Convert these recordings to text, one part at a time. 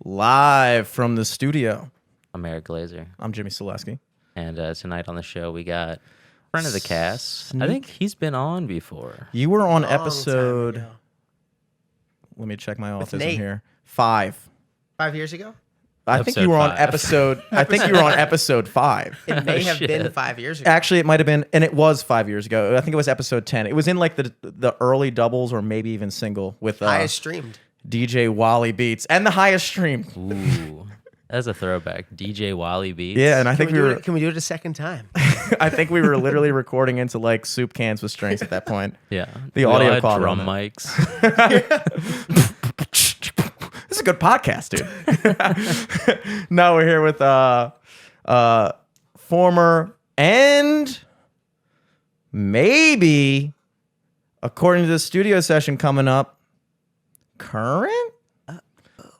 Live from the studio. I'm Eric Glazer. I'm Jimmy Selesky. And tonight on the show, we got a friend of the cast. I think he's been on before. You were on episode... Let me check my autism here. 5. 5 years ago? I think you were on episode... I think you were on episode 5. It may have been 5 years ago. Actually, it might have been... And it was 5 years ago. I think it was episode 10. It was in like the early doubles or maybe even single with... highest streamed. DJ Wally Beats. And the highest stream. Ooh. That's a throwback. DJ Wally Beats. Yeah, and I think we were... Can we do it a second time? I think we were literally recording into like soup cans with strings at that point. Yeah. The audio quality. Drum mics. This is a good podcast, dude. No, we're here with former and maybe, according to the studio session coming up, current?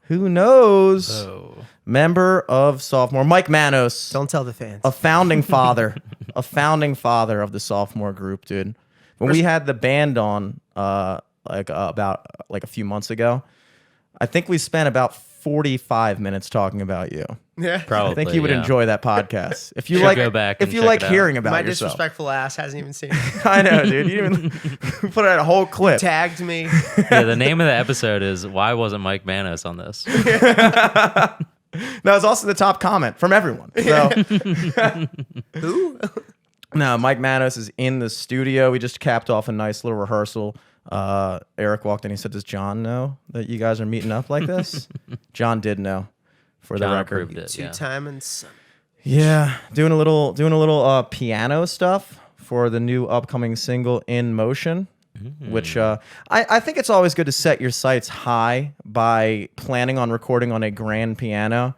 Who knows? Oh. Member of Sophomore, Mike Manos. Don't tell the fans. A founding father. A founding father of the Sophomore group, dude. When we had the band on about a few months ago, I think we spent about 45 minutes talking about you. Yeah, probably. I think you would enjoy that podcast. If you go back if you like hearing about my yourself. disrespectful ass hasn't even seen it. I know, dude. You even put out a whole clip. Tagged me. Yeah, the name of the episode is "Why Wasn't Mike Manos on this?" That was also the top comment from everyone. So. Who? No, Mike Manos is in the studio. We just capped off a nice little rehearsal. Eric walked in. He said, "Does John know that you guys are meeting up like this?" John did know, for the John record. approved it, Two-time and son. Yeah, doing a little piano stuff for the new upcoming single "In Motion," which I think it's always good to set your sights high by planning on recording on a grand piano.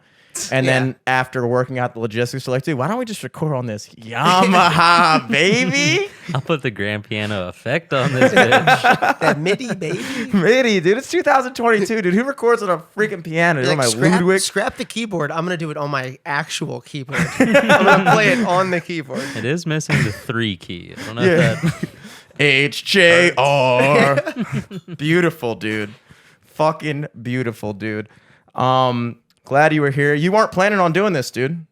And then after working out the logistics, you're like, dude, why don't we just record on this Yamaha, baby? I'll put the grand piano effect on this bitch. That MIDI, baby. MIDI, dude. It's 2022, dude. Who records on a freaking piano? Like, my Ludwig? Scrap the keyboard. I'm going to do it on my actual keyboard. I'm going to play it on the keyboard. It is missing the 3 key. I don't know if that... HJR. Beautiful, dude. Fucking beautiful, dude. Glad you were here. You weren't planning on doing this, dude.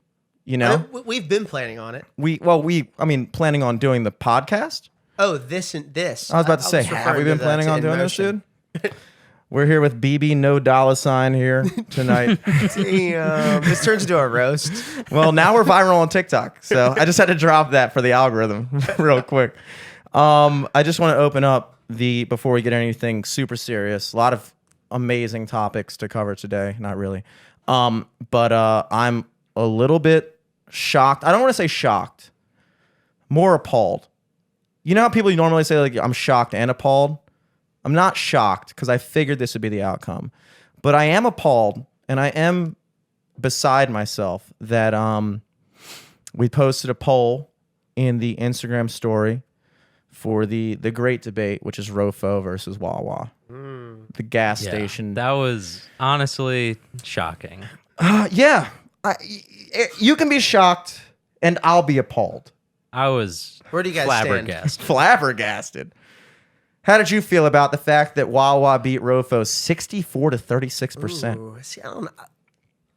You know? We've been planning on it. Planning on doing the podcast. Oh, this and this. I was about to say, have we been planning on doing this, dude? We're here with BB No Dollar Sign here tonight. Damn. This turns into a roast. Well, now we're viral on TikTok, so I just had to drop that for the algorithm real quick. I just want to open up before we get anything super serious. A lot of amazing topics to cover today. Not really. But I'm a little bit shocked. I don't want to say shocked. More appalled. You know how people normally say, like, I'm shocked and appalled? I'm not shocked because I figured this would be the outcome. But I am appalled, and I am beside myself that we posted a poll in the Instagram story for the great debate, which is Rofo versus Wawa. The gas station. That was honestly shocking. Yeah. You can be shocked, and I'll be appalled. I was Where do you guys flabbergasted. Flabbergasted. How did you feel about the fact that Wawa beat Rofo 64 to 36%? Ooh, see, I don't know.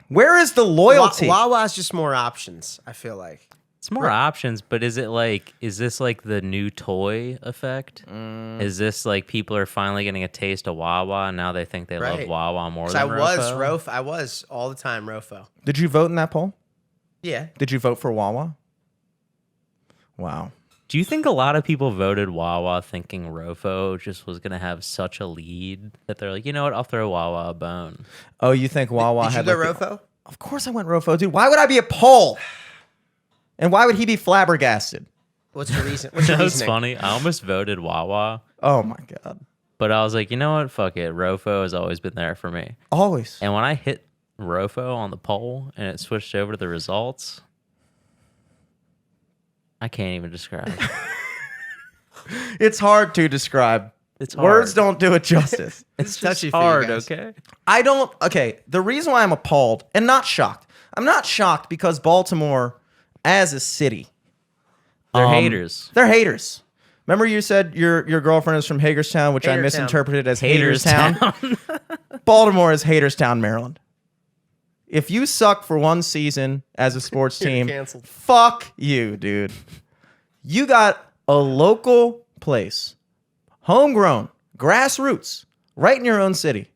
Where is the loyalty? Wawa's just more options, I feel like. It's more options, but is this like the new toy effect? Is this like people are finally getting a taste of Wawa and now they think they love Wawa more than Rofo? I was all the time Rofo. Did you vote in that poll? Yeah. Did you vote for Wawa? Wow. Do you think a lot of people voted Wawa thinking Rofo just was going to have such a lead that they're like, you know what, I'll throw Wawa a bone? Oh, you think Wawa Did had... you go like Rofo? Of course I went Rofo, dude. Why would I be appalled? And why would he be flabbergasted? What's your reason? What's your That's reasoning? funny. I almost voted Wawa, Oh, my God. but I was like, you know what, fuck it. Rofo has always been there for me. Always. And when I hit Rofo on the poll and it switched over to the results, I can't even describe. It's hard to describe. It's hard. Words don't do it justice. It's just touchy for you hard, guys. okay? Okay, the reason why I'm appalled and not shocked, I'm not shocked because Baltimore, as a city, They're haters. They're haters. Remember you said your girlfriend is from Hagerstown, which I Hagertown. misinterpreted as Haterstown. Haterstown? Baltimore is Hagerstown, Maryland. If you suck for one season as a sports team, canceled. fuck you, dude. You got a local place, homegrown, grassroots, right in your own city.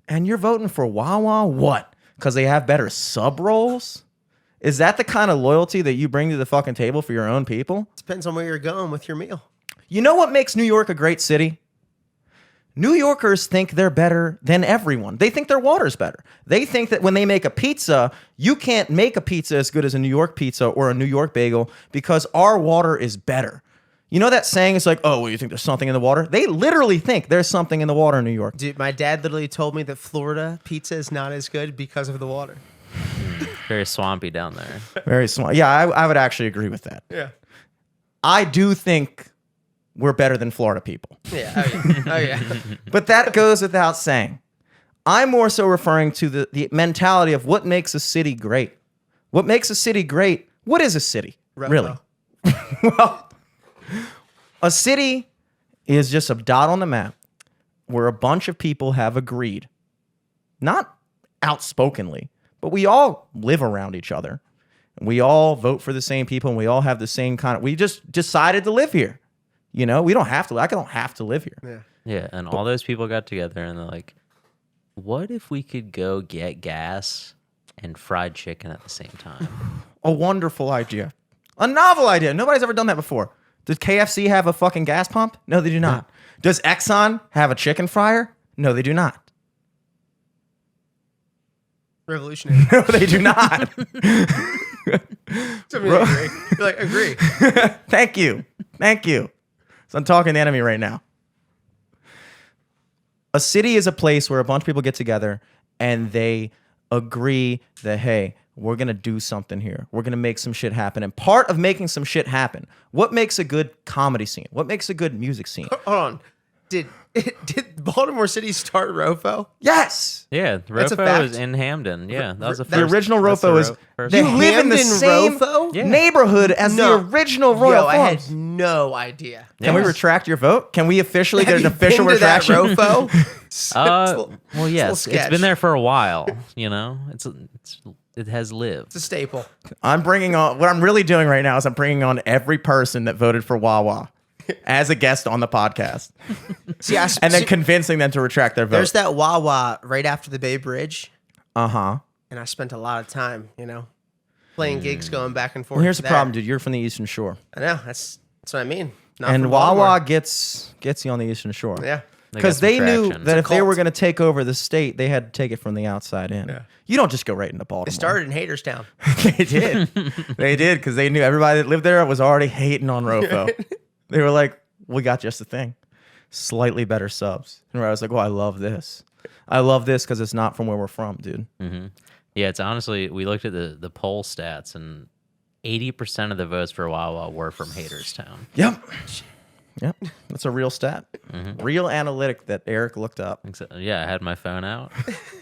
And you're voting for Wawa what? Because they have better sub rolls? Is that the kind of loyalty that you bring to the fucking table for your own people? Depends on where you're going with your meal. You know what makes New York a great city? New Yorkers think they're better than everyone. They think their water's better. They think that when they make a pizza, you can't make a pizza as good as a New York pizza or a New York bagel because our water is better. You know that saying is like, oh, well, you think there's something in the water? They literally think there's something in the water in New York. Dude, my dad literally told me that Florida pizza is not as good because of the water. Very swampy down there. Very small. Yeah, I would actually agree with that. Yeah. I do think we're better than Florida people. Yeah. Oh, yeah. But that goes without saying. I'm more so referring to the mentality of what makes a city great. What makes a city great? What is a city? Rofo. Really? Well, a city is just a dot on the map where a bunch of people have agreed, not outspokenly, but we all live around each other. And we all vote for the same people and we all have the same kind of, we just decided to live here. You know, we don't have to. I don't have to live here. Yeah. Yeah, and all those people got together and they're like, what if we could go get gas and fried chicken at the same time? A wonderful idea. A novel idea. Nobody's ever done that before. Does KFC have a fucking gas pump? No, they do not. Does Exxon have a chicken fryer? No, they do not. Revolutionary. No, they do not. Somebody agree. You're like, agree. Thank you. Thank you. So I'm talking to the enemy right now. A city is a place where a bunch of people get together and they agree that, hey, we're going to do something here. We're going to make some shit happen. And part of making some shit happen, what makes a good comedy scene? What makes a good music scene? Hold on. Did Baltimore City start Rofo? Yes. Yeah, That's a Rofo fact. is in Hamden. Yeah, that was The first. original that's Rofo is first you one. live in the Hamden same Rofo? Yeah. neighborhood as No. the original Royal Yo, I Farms. had no idea. Can we Yes. retract your vote? Can we officially get Have an you official been to that retraction? Rofo? Well, yes, it's sketch. been there for a while. You know, it has lived. It's a staple. I'm bringing on what I'm really doing right now is I'm bringing on every person that voted for Wawa as a guest on the podcast, See, and then convincing them to retract their vote. there's that Wawa right after the Bay Bridge, Uh-huh. and I spent a lot of time, playing gigs, going back and forth. Well, here's the there. problem, dude. You're from the Eastern Shore, I know that's what I mean. Not and from Wawa Baltimore. gets you on the Eastern Shore. Yeah. Because got some they knew traction. that It's if a they were cult. going to take over the state, they had to take it from the outside in. Yeah. You don't just go right into Baltimore. It started in Haterstown. They did. They did because they knew everybody that lived there was already hating on Rofo. They were like, we got just the thing. Slightly better subs. And I was like, oh, I love this. I love this because it's not from where we're from, dude. Yeah, it's honestly, we looked at the poll stats and 80% of the votes for Wawa were from Haterstown. Yep. Yep. That's a real stat. Real analytic that Eric looked up. Yeah, I had my phone out.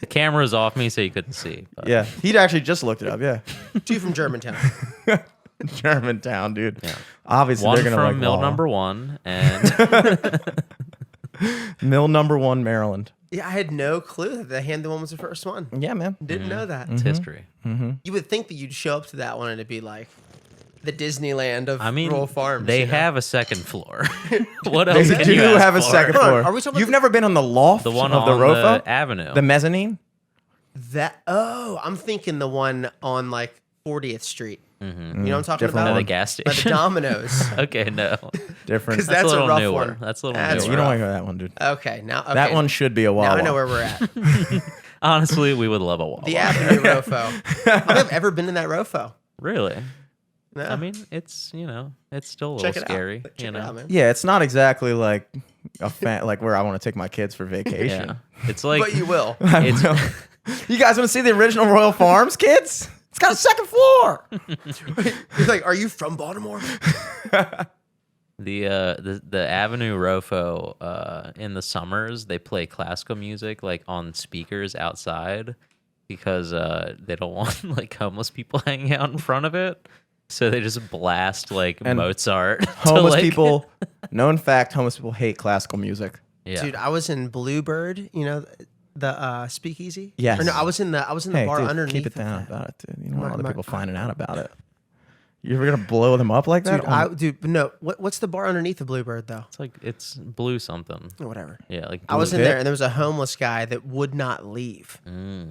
The camera was off me, so you couldn't see. But Yeah. He'd actually just looked it up. Yeah. Two from Germantown. Germantown, dude. Yeah. Obviously, One they're going to from like mill Wawa. number 1, and Mill number 1, Maryland. Yeah, I had no clue that the Hamden one was the first one. Yeah, man. Didn't know that. it's history. You would think that you'd show up to that one and it'd be like the Disneyland of I mean, rural farms. they you know? have a second floor. What They else can do you ask have a for? second Hold on, floor. are we talking about You've the- never been on the loft The one of the on Rofo? the avenue. The mezzanine? that. Oh, I'm thinking the one on like 40th Street. You know what I'm talking Different about? the gas By the station. Domino's. Okay, no. Different. 'Cause That's That's a a little rough newer. one. That's a little That's newer. You don't want to go to that one, dude. Okay, now That one should be a Wawa. Now I know where we're at. Honestly, we would love a Wawa. The Avenue Rofo. I don't think I've ever been in that Rofo. Really? No. I mean, it's it's still a little check it scary. out. Check you it know? out, man. Yeah, it's not exactly like like where I want to take my kids for vacation. Yeah. It's like But you will. it's You guys want to see the original Royal Farms, kids? It's got a second floor. You're like, are you from Baltimore? the Avenue Rofo in the summers they play classical music like on speakers outside because they don't want like homeless people hanging out in front of it, so they just blast like And Mozart. to, Homeless like- people, known fact, homeless people hate classical music. Yeah. Dude, I was in Bluebird, the speakeasy? Yes. Or no, I was in the Hey, bar dude, underneath. keep it of down that. about it, dude. You don't want other My- people finding out about it. You're gonna blow them up like that? Dude, but no. What's the bar underneath the Bluebird though? It's blue something. Or whatever. Yeah, like I was in Pit? there and there was a homeless guy that would not leave, Mm.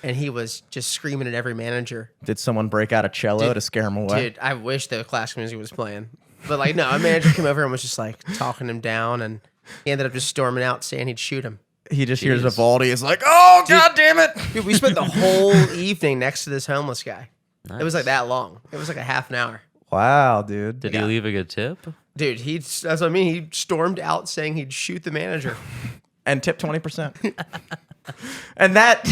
and he was just screaming at every manager. Did someone break out a cello Dude, to scare him away? Dude, I wish the classical music was playing, but like no, a manager came over and was just like talking him down, and he ended up just storming out saying he'd shoot him. He just hears Jeez. Vivaldi is like, oh, God damn it. Dude, we spent the whole evening next to this homeless guy. It was like Nice. that long. It was like a half an hour. Wow, dude. Did he leave a good tip? Dude, that's what I mean. He stormed out saying he'd shoot the manager. And tip 20%. And that,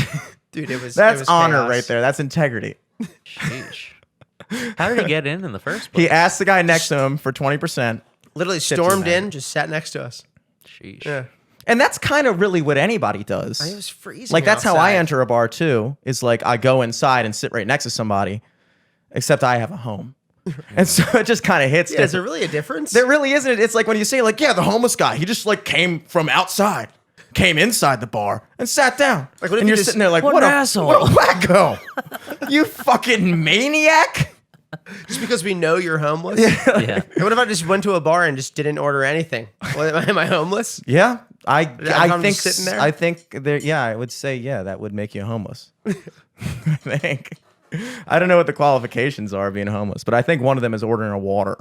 Dude, it was that's honor chaos. right there. That's integrity. Sheesh. How did he get in the first place? He asked the guy next to him for 20%. Literally to stormed the in, just sat next to us. Sheesh. Yeah. And that's kind of really what anybody does. It was freezing. Like, that's how I outside. enter a bar, too, is like I go inside and sit right next to somebody, except I have a home. And so it just kind of hits. Yeah, is there different. really a difference? There really isn't. It's like when you say, like, yeah, the homeless guy, he just like came from outside, came inside the bar and sat down. Like, what if and you you're just- sitting there like, what what an a asshole. What a wacko. You fucking maniac. Just because we know you're homeless? Yeah. And what if I just went to a bar and just didn't order anything? What, am I homeless? Yeah. I I'm think just sitting there? I think there. Yeah, I would say that would make you homeless. I think. I don't know what the qualifications are of being homeless, but I think one of them is ordering a water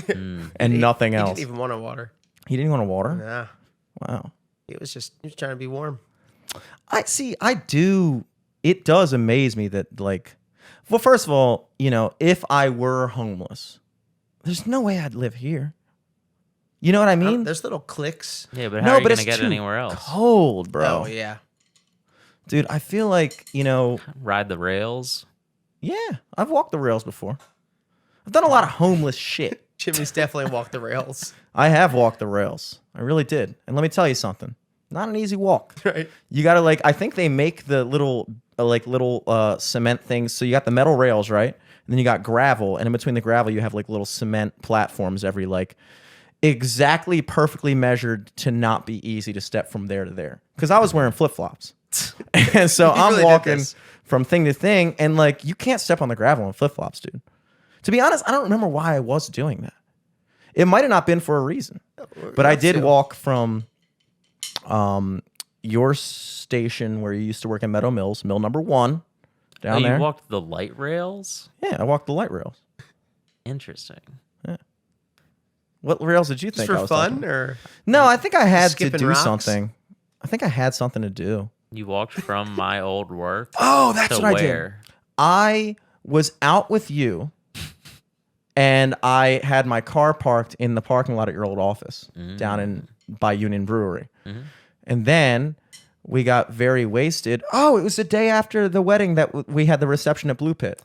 and nothing He else. didn't even want a water. He didn't want a water. Nah. Wow. He was trying to be warm. I see. I do. It does amaze me that, like, well, first of all, if I were homeless, there's no way I'd live here. You know what I mean? There's little clicks. Yeah, but how are you but going to it's get too anywhere else? cold, bro. Oh, yeah. Dude, I feel like, Ride the rails? yeah, I've walked the rails before. I've done a lot of homeless shit. Jimmy's definitely walked the rails. I have walked the rails. I really did. And let me tell you something. Not an easy walk. Right. You got to I think they make the little cement things. So you got the metal rails, right? And then you got gravel. And in between the gravel, you have like little cement platforms every exactly perfectly measured to not be easy to step from there to there. Because I was wearing flip-flops. And so I'm really did walking this. from thing to thing. And you can't step on the gravel in flip-flops, dude. To be honest, I don't remember why I was doing that. It might have not been for a reason. But I did walk from your station where you used to work in Meadow Mills, mill number 1, down You there. walked the light rails? Yeah, I walked the light rails. Interesting. What rails did you Just think for I was fun talking? or No, I think I had to skipping do rocks? something. I think I had something to do. You walked from my old work Oh, that's to what I did. where? I was out with you, and I had my car parked in the parking lot at your old office down by Union Brewery. And then we got very wasted. Oh, it was the day after the wedding that we had the reception at Blue Pit.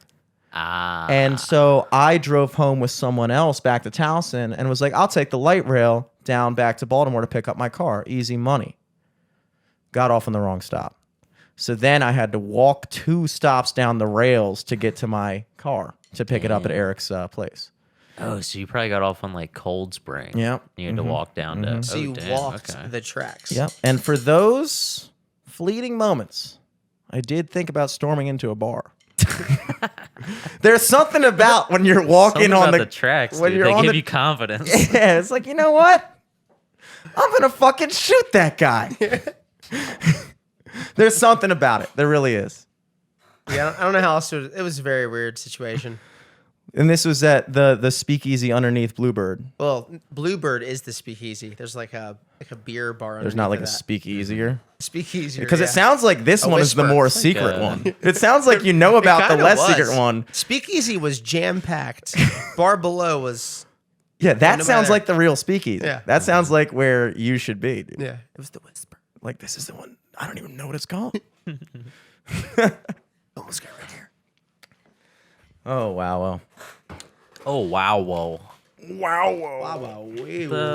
Ah. And so I drove home with someone else back to Towson and was like, I'll take the light rail down back to Baltimore to pick up my car. Easy money. Got off on the wrong stop. So then I had to walk 2 stops down the rails to get to my car to pick it up at Eric's place. Oh, so you probably got off on Cold Spring. Yep. You had to walk down to. so you damn, walked okay. the tracks. Yep. And for those fleeting moments, I did think about storming into a bar. There's something about when you're walking Something on about the the tracks, when dude. you're They on give the- you confidence. Yeah, it's like, you know what? I'm gonna fucking shoot that guy. There's something about it. There really is. Yeah, I don't know how else to. It was a very weird situation. And this was at the speakeasy underneath Bluebird. Well, Bluebird is the speakeasy. There's like a beer bar. There's not like a underneath of speakeasier. that. Speakeasy. Because it sounds like this A one is the whisper. more It's like secret a- one. It sounds like you know about the kinda less was. secret one. Speakeasy was jam packed. Bar below was. Yeah, that no sounds matter. like the real speakeasy. Yeah. That sounds like where you should be, dude. Yeah, it was the whisper. Like, this is the one. I don't even know what it's called. Almost got right here. Oh, wow. Well. Oh wow, whoa! Wow. Wow,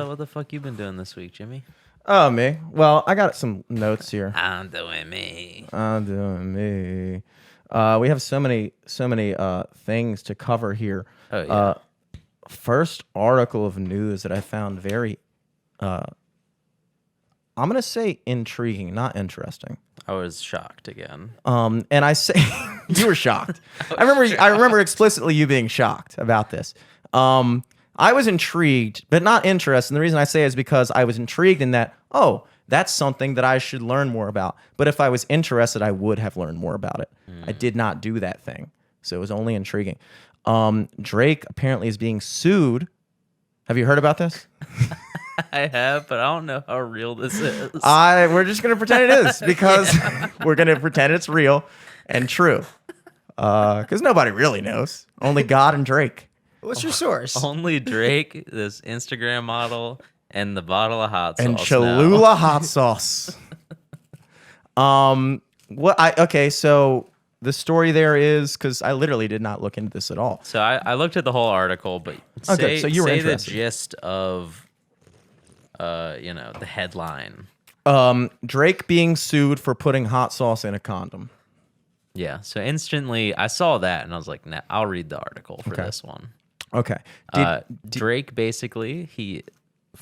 What the fuck you been doing this week, Jimmy? Oh, me. Well, I got some notes here. I'm doing me. I'm doing me. We have so many things to cover here. Oh, yeah. First article of news that I found very, I'm gonna say intriguing, not interesting. I was shocked again. And I say you were shocked. I remember explicitly you being shocked about this. I was intrigued, but not interested. And the reason I say is because I was intrigued in that, oh, that's something that I should learn more about. But if I was interested, I would have learned more about it. I did not do that thing. So it was only intriguing. Drake apparently is being sued. Have you heard about this? I have, but I don't know how real this is. We're just going to pretend it is because we're going to pretend it's real and true. Because nobody really knows. Only God and Drake. What's your source? Only Drake, this Instagram model, and the bottle of hot sauce. And Cholula hot sauce. Okay, so the story there is, because I literally did not look into this at all. So I looked at the whole article, but Okay, so you were say the interested. gist of, the headline. Drake being sued for putting hot sauce in a condom. Yeah. So instantly, I saw that and I was like, nah, I'll read the article for this one. Okay. Drake basically,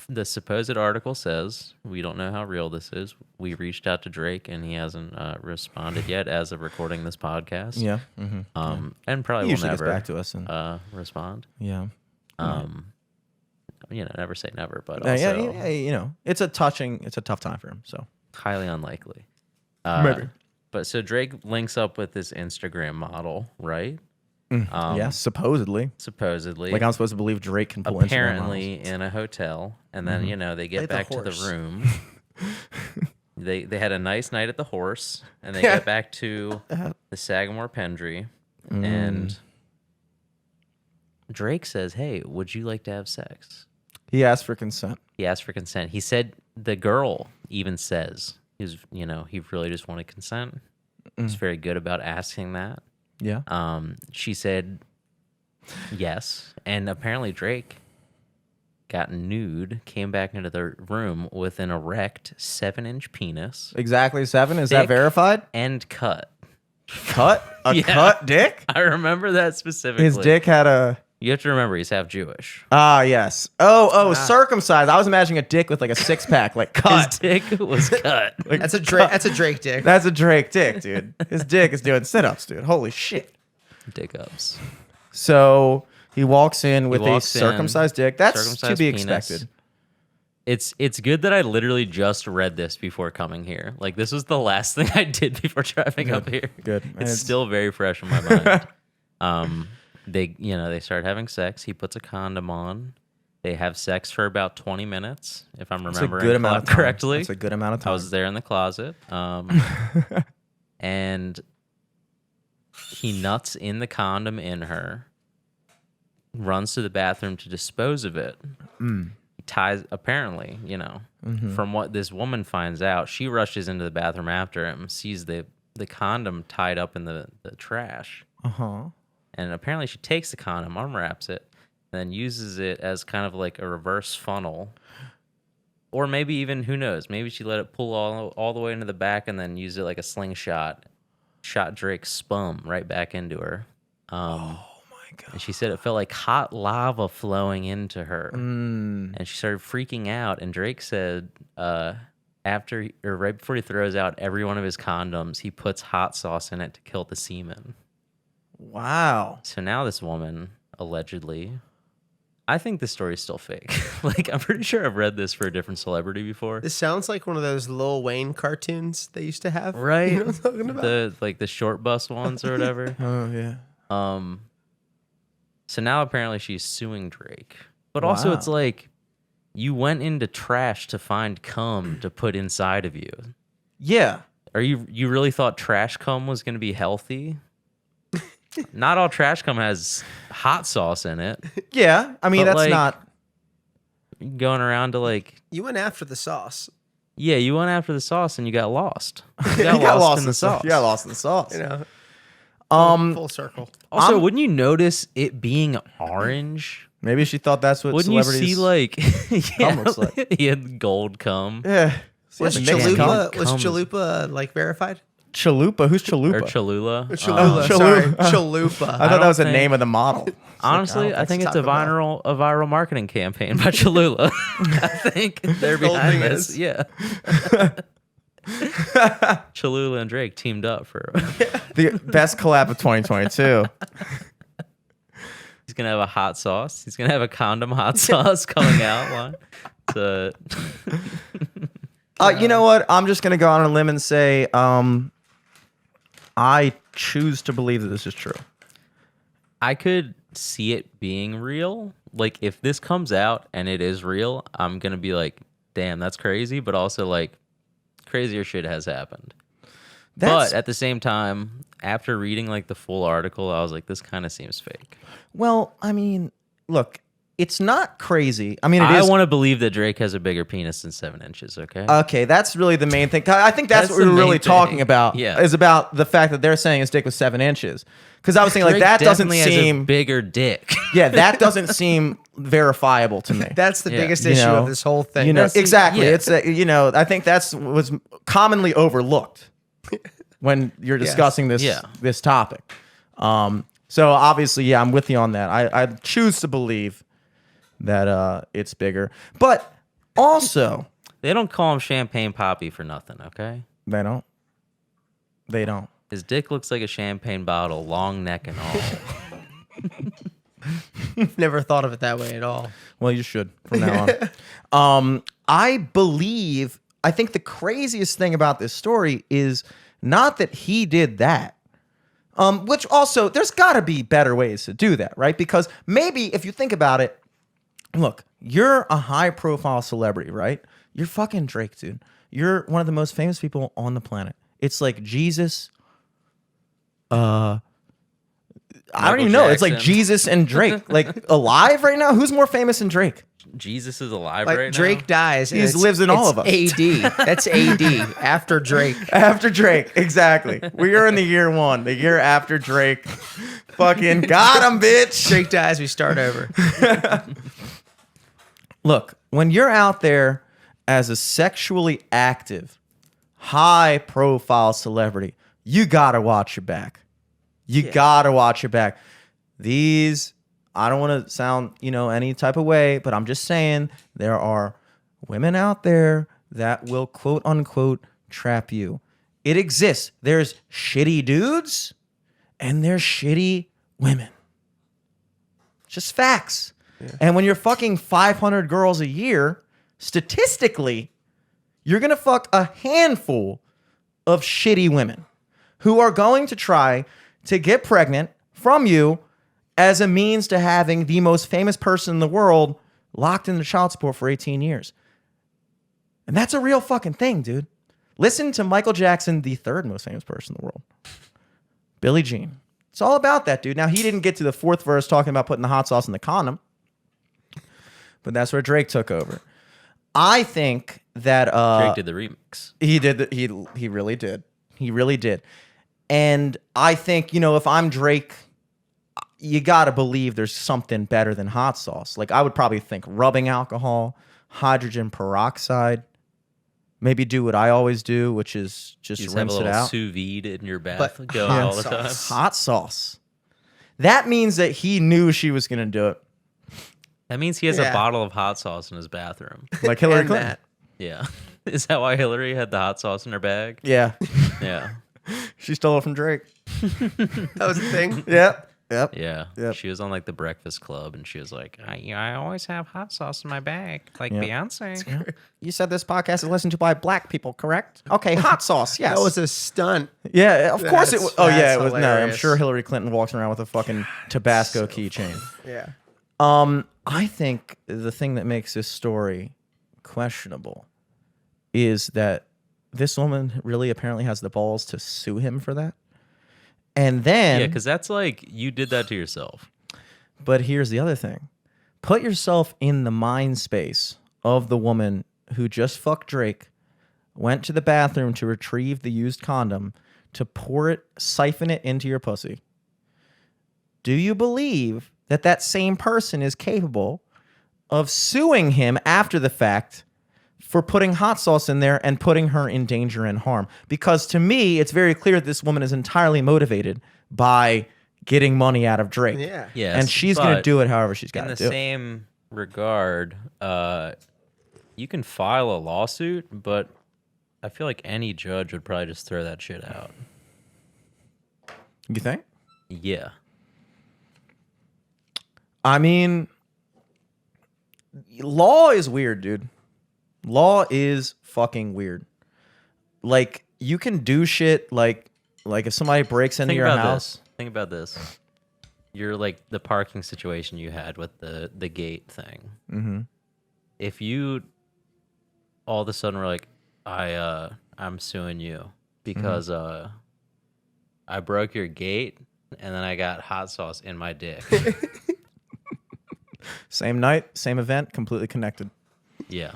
the supposed article says, we don't know how real this is. We reached out to Drake and he hasn't responded yet as of recording this podcast. Yeah. And probably He will usually gets never back to us and respond. yeah. Never say never, but Yeah, also it's a tough time for him. So highly unlikely. Maybe. But so Drake links up with this Instagram model, right? yeah, supposedly. Supposedly. Like I'm supposed to believe Drake can pull Instagram apparently models. in a hotel, and then they get Like the back to the horse. room. they had a nice night at the horse, and they get back to the Sagamore Pendry, and Drake says, "Hey, would you like to have sex?" He asked for consent. He asked for consent. He said the girl even says he really just wanted consent. He's very good about asking that. Yeah. She said yes, and apparently Drake got nude, came back into the room with an erect 7-inch penis Exactly 7. Is that thick. verified? and cut. Cut? A Yeah. cut dick? I remember that specifically. His dick had a You have to remember he's half Jewish. yes. Circumcised. I was imagining a dick with like a 6-pack, like His cut. dick was cut. That's a Drake. That's a Drake dick. That's a Drake dick, dude. His dick is doing sit-ups, dude. Holy shit. Dick ups. So he walks in with a walks in, circumcised dick. That's to circumcised be penis. expected. It's good that I literally just read this before coming here. Like this was the last thing I did before driving up here. Good. And It's it's- still very fresh in my mind. They start having sex. He puts a condom on. They have sex for about 20 minutes, if I'm It's a remembering good amount of time. correctly. That's a good amount of time. I was there in the closet. And he nuts in the condom in her, runs to the bathroom to dispose of it. He ties, apparently, from what this woman finds out, she rushes into the bathroom after him, sees the condom tied up in the trash. Uh-huh. And apparently she takes the condom, unwraps it, then uses it as kind of like a reverse funnel. Or maybe even, who knows, maybe she let it pull all the way into the back and then used it like a slingshot. Shot Drake's spum right back into her. Oh my god. And she said it felt like hot lava flowing into her. Mm. And she started freaking out. And Drake said right before he throws out every one of his condoms, he puts hot sauce in it to kill the semen. Wow. So now this woman, allegedly, I think this story is still fake. Like, I'm pretty sure I've read this for a different celebrity before. This sounds like one of those Lil Wayne cartoons they used to have. Right? You know what I'm talking about? The short bus ones or whatever. Oh yeah. So now apparently she's suing Drake. But also Wow. it's like, you went into trash to find cum to put inside of you. Yeah. Are you really thought trash cum was going to be healthy? Not all trash cum has hot sauce in it. Yeah. I mean, But, that's like, not. Going around to like, You went after the sauce. yeah, you went after the sauce and you got lost. You You got lost in the sauce. You got lost in the sauce. You know, full circle. Also, I'm- wouldn't you notice it being orange? Maybe she thought that's what Wouldn't you celebrities. see like, yeah, looks like? he had gold cum Yeah. Was See, it makes Chalupa, cum. was comes- Chalupa like verified? Chalupa? Who's or Chalupa? Cholula? Cholula, Chalupa. sorry, Chalupa. I thought that don't was the think- name of the model. Honestly, I think it's a Taco Bell. viral marketing campaign by Cholula. I think they're Gold behind thing this. is. Yeah. Cholula and Drake teamed up for. The best collab of 2022. He's gonna have a hot sauce. He's gonna have a condom hot sauce coming out. Line. So, You know what? I'm just gonna go on a limb and say, I choose to believe that this is true. I could see it being real. Like if this comes out and it is real, I'm gonna be like, damn, that's crazy. But also like, crazier shit has happened. But at the same time, after reading like the full article, I was like, this kind of seems fake. Well, I mean, look, it's not crazy. I mean, I want to believe that Drake has a bigger penis than 7 inches. Okay. Okay, that's really the main thing. I think that's what the we're really main talking thing. about. Yeah. Is about the fact that they're saying his dick was 7 inches. Because I was saying like Drake that doesn't definitely has a seem bigger dick. Yeah, that doesn't seem verifiable to me. That's the Yeah. biggest You issue know, of this whole thing. You know, That's- exactly. yeah. It's I think that's was commonly overlooked when you're discussing this Yeah. this topic. So obviously, yeah, I'm with you on that. I choose to believe that it's bigger, but also They don't call him Champagne Poppy for nothing. Okay. they don't. They don't. His dick looks like a champagne bottle, long neck and all. Never thought of it that way at all. Well, you should from now on. I think the craziest thing about this story is not that he did that. Which also, there's got to be better ways to do that, right? Because maybe if you think about it, look, you're a high profile celebrity, right? You're fucking Drake, dude. You're one of the most famous people on the planet. It's like Jesus. I don't even know. It's like Jackson. Jesus and Drake, like alive right now. Who's more famous than Drake? Jesus is alive Like right Drake now. dies. and He it's- lives in all it's of us. AD. That's AD after Drake. After Drake, exactly. We are in the year 1, the year after Drake. Fucking got him, bitch. Drake dies. We start over. Look, when you're out there as a sexually active, high-profile celebrity, you gotta watch your back. You gotta watch your back. These, I don't want to sound, any type of way, but I'm just saying there are women out there that will quote unquote trap you. It exists. There's shitty dudes and there's shitty women. Just facts. Yeah. And when you're fucking 500 girls a year, statistically, you're going to fuck a handful of shitty women who are going to try to get pregnant from you as a means to having the most famous person in the world locked into child support for 18 years. And that's a real fucking thing, dude. Listen to Michael Jackson, the third most famous person in the world. Billie Jean. It's all about that, dude. Now, he didn't get to the 4th verse talking about putting the hot sauce in the condom, but that's where Drake took over. I think that Drake did the remix. he did. He really did. He really did. And I think, if I'm Drake, you got to believe there's something better than hot sauce. Like, I would probably think rubbing alcohol, hydrogen peroxide, maybe do what I always do, which is just Have a rinse it little out. sous vide in your bath But going hot all the time. sauce. Hot sauce. That means that he knew she was going to do it. That means he has Yeah. a bottle of hot sauce in his bathroom. Like Hillary And Clinton. that. Yeah. Is that why Hillary had the hot sauce in her bag? Yeah. Yeah. She stole it from Drake. That was the thing. Yep. Yep. Yeah. Yep. She was on like the Breakfast Club and she was like, I always have hot sauce in my bag, like Yeah. Beyonce. You said this podcast is listened to by black people, correct? Okay, hot sauce, yes. That was a stunt. yeah, of course it That's- was. Oh, yeah, that's it was. No, I'm hilarious. sure Hillary Clinton walks around with a fucking Tabasco keychain. Yeah. I think the thing that makes this story questionable is that this woman really apparently has the balls to sue him for that. And then, Yeah, because that's like, you did that to yourself. but here's the other thing. Put yourself in the mind space of the woman who just fucked Drake, went to the bathroom to retrieve the used condom, to siphon it into your pussy. Do you believe that that same person is capable of suing him after the fact for putting hot sauce in there and putting her in danger and harm? Because to me, it's very clear that this woman is entirely motivated by getting money out of Drake. Yeah. Yes, And she's going to but do it however she's got in to the do it. same regard, you can file a lawsuit, but I feel like any judge would probably just throw that shit out. You think? Yeah. I mean, law is weird, dude. Law is fucking weird. Like, you can do shit like if somebody breaks into your house. Think about this. You're like the parking situation you had with the gate thing. Mm-hmm. If you all of a sudden were like, I'm suing you because I broke your gate and then I got hot sauce in my dick. Same night, same event, completely connected. Yeah.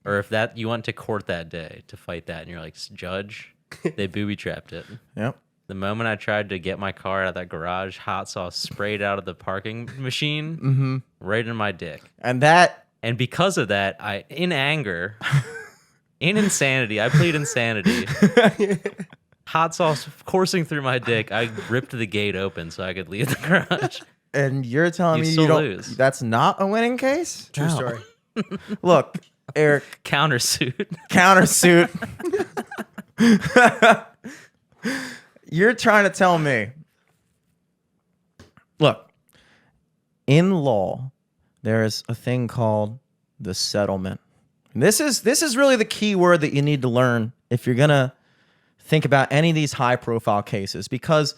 Or if that you went to court that day to fight that and you're like, judge, they booby trapped it. Yep. The moment I tried to get my car out of that garage, hot sauce sprayed out of the parking machine right in my dick. And because of that, I, in anger, in insanity, I plead insanity. Hot sauce coursing through my dick, I ripped the gate open so I could leave the garage. And you're telling me still you don't lose. That's not a winning case? True story. Look, Eric, Countersuit. You're trying to tell me. Look, in law, there is a thing called the settlement. And this is really the key word that you need to learn if you're gonna think about any of these high-profile cases, because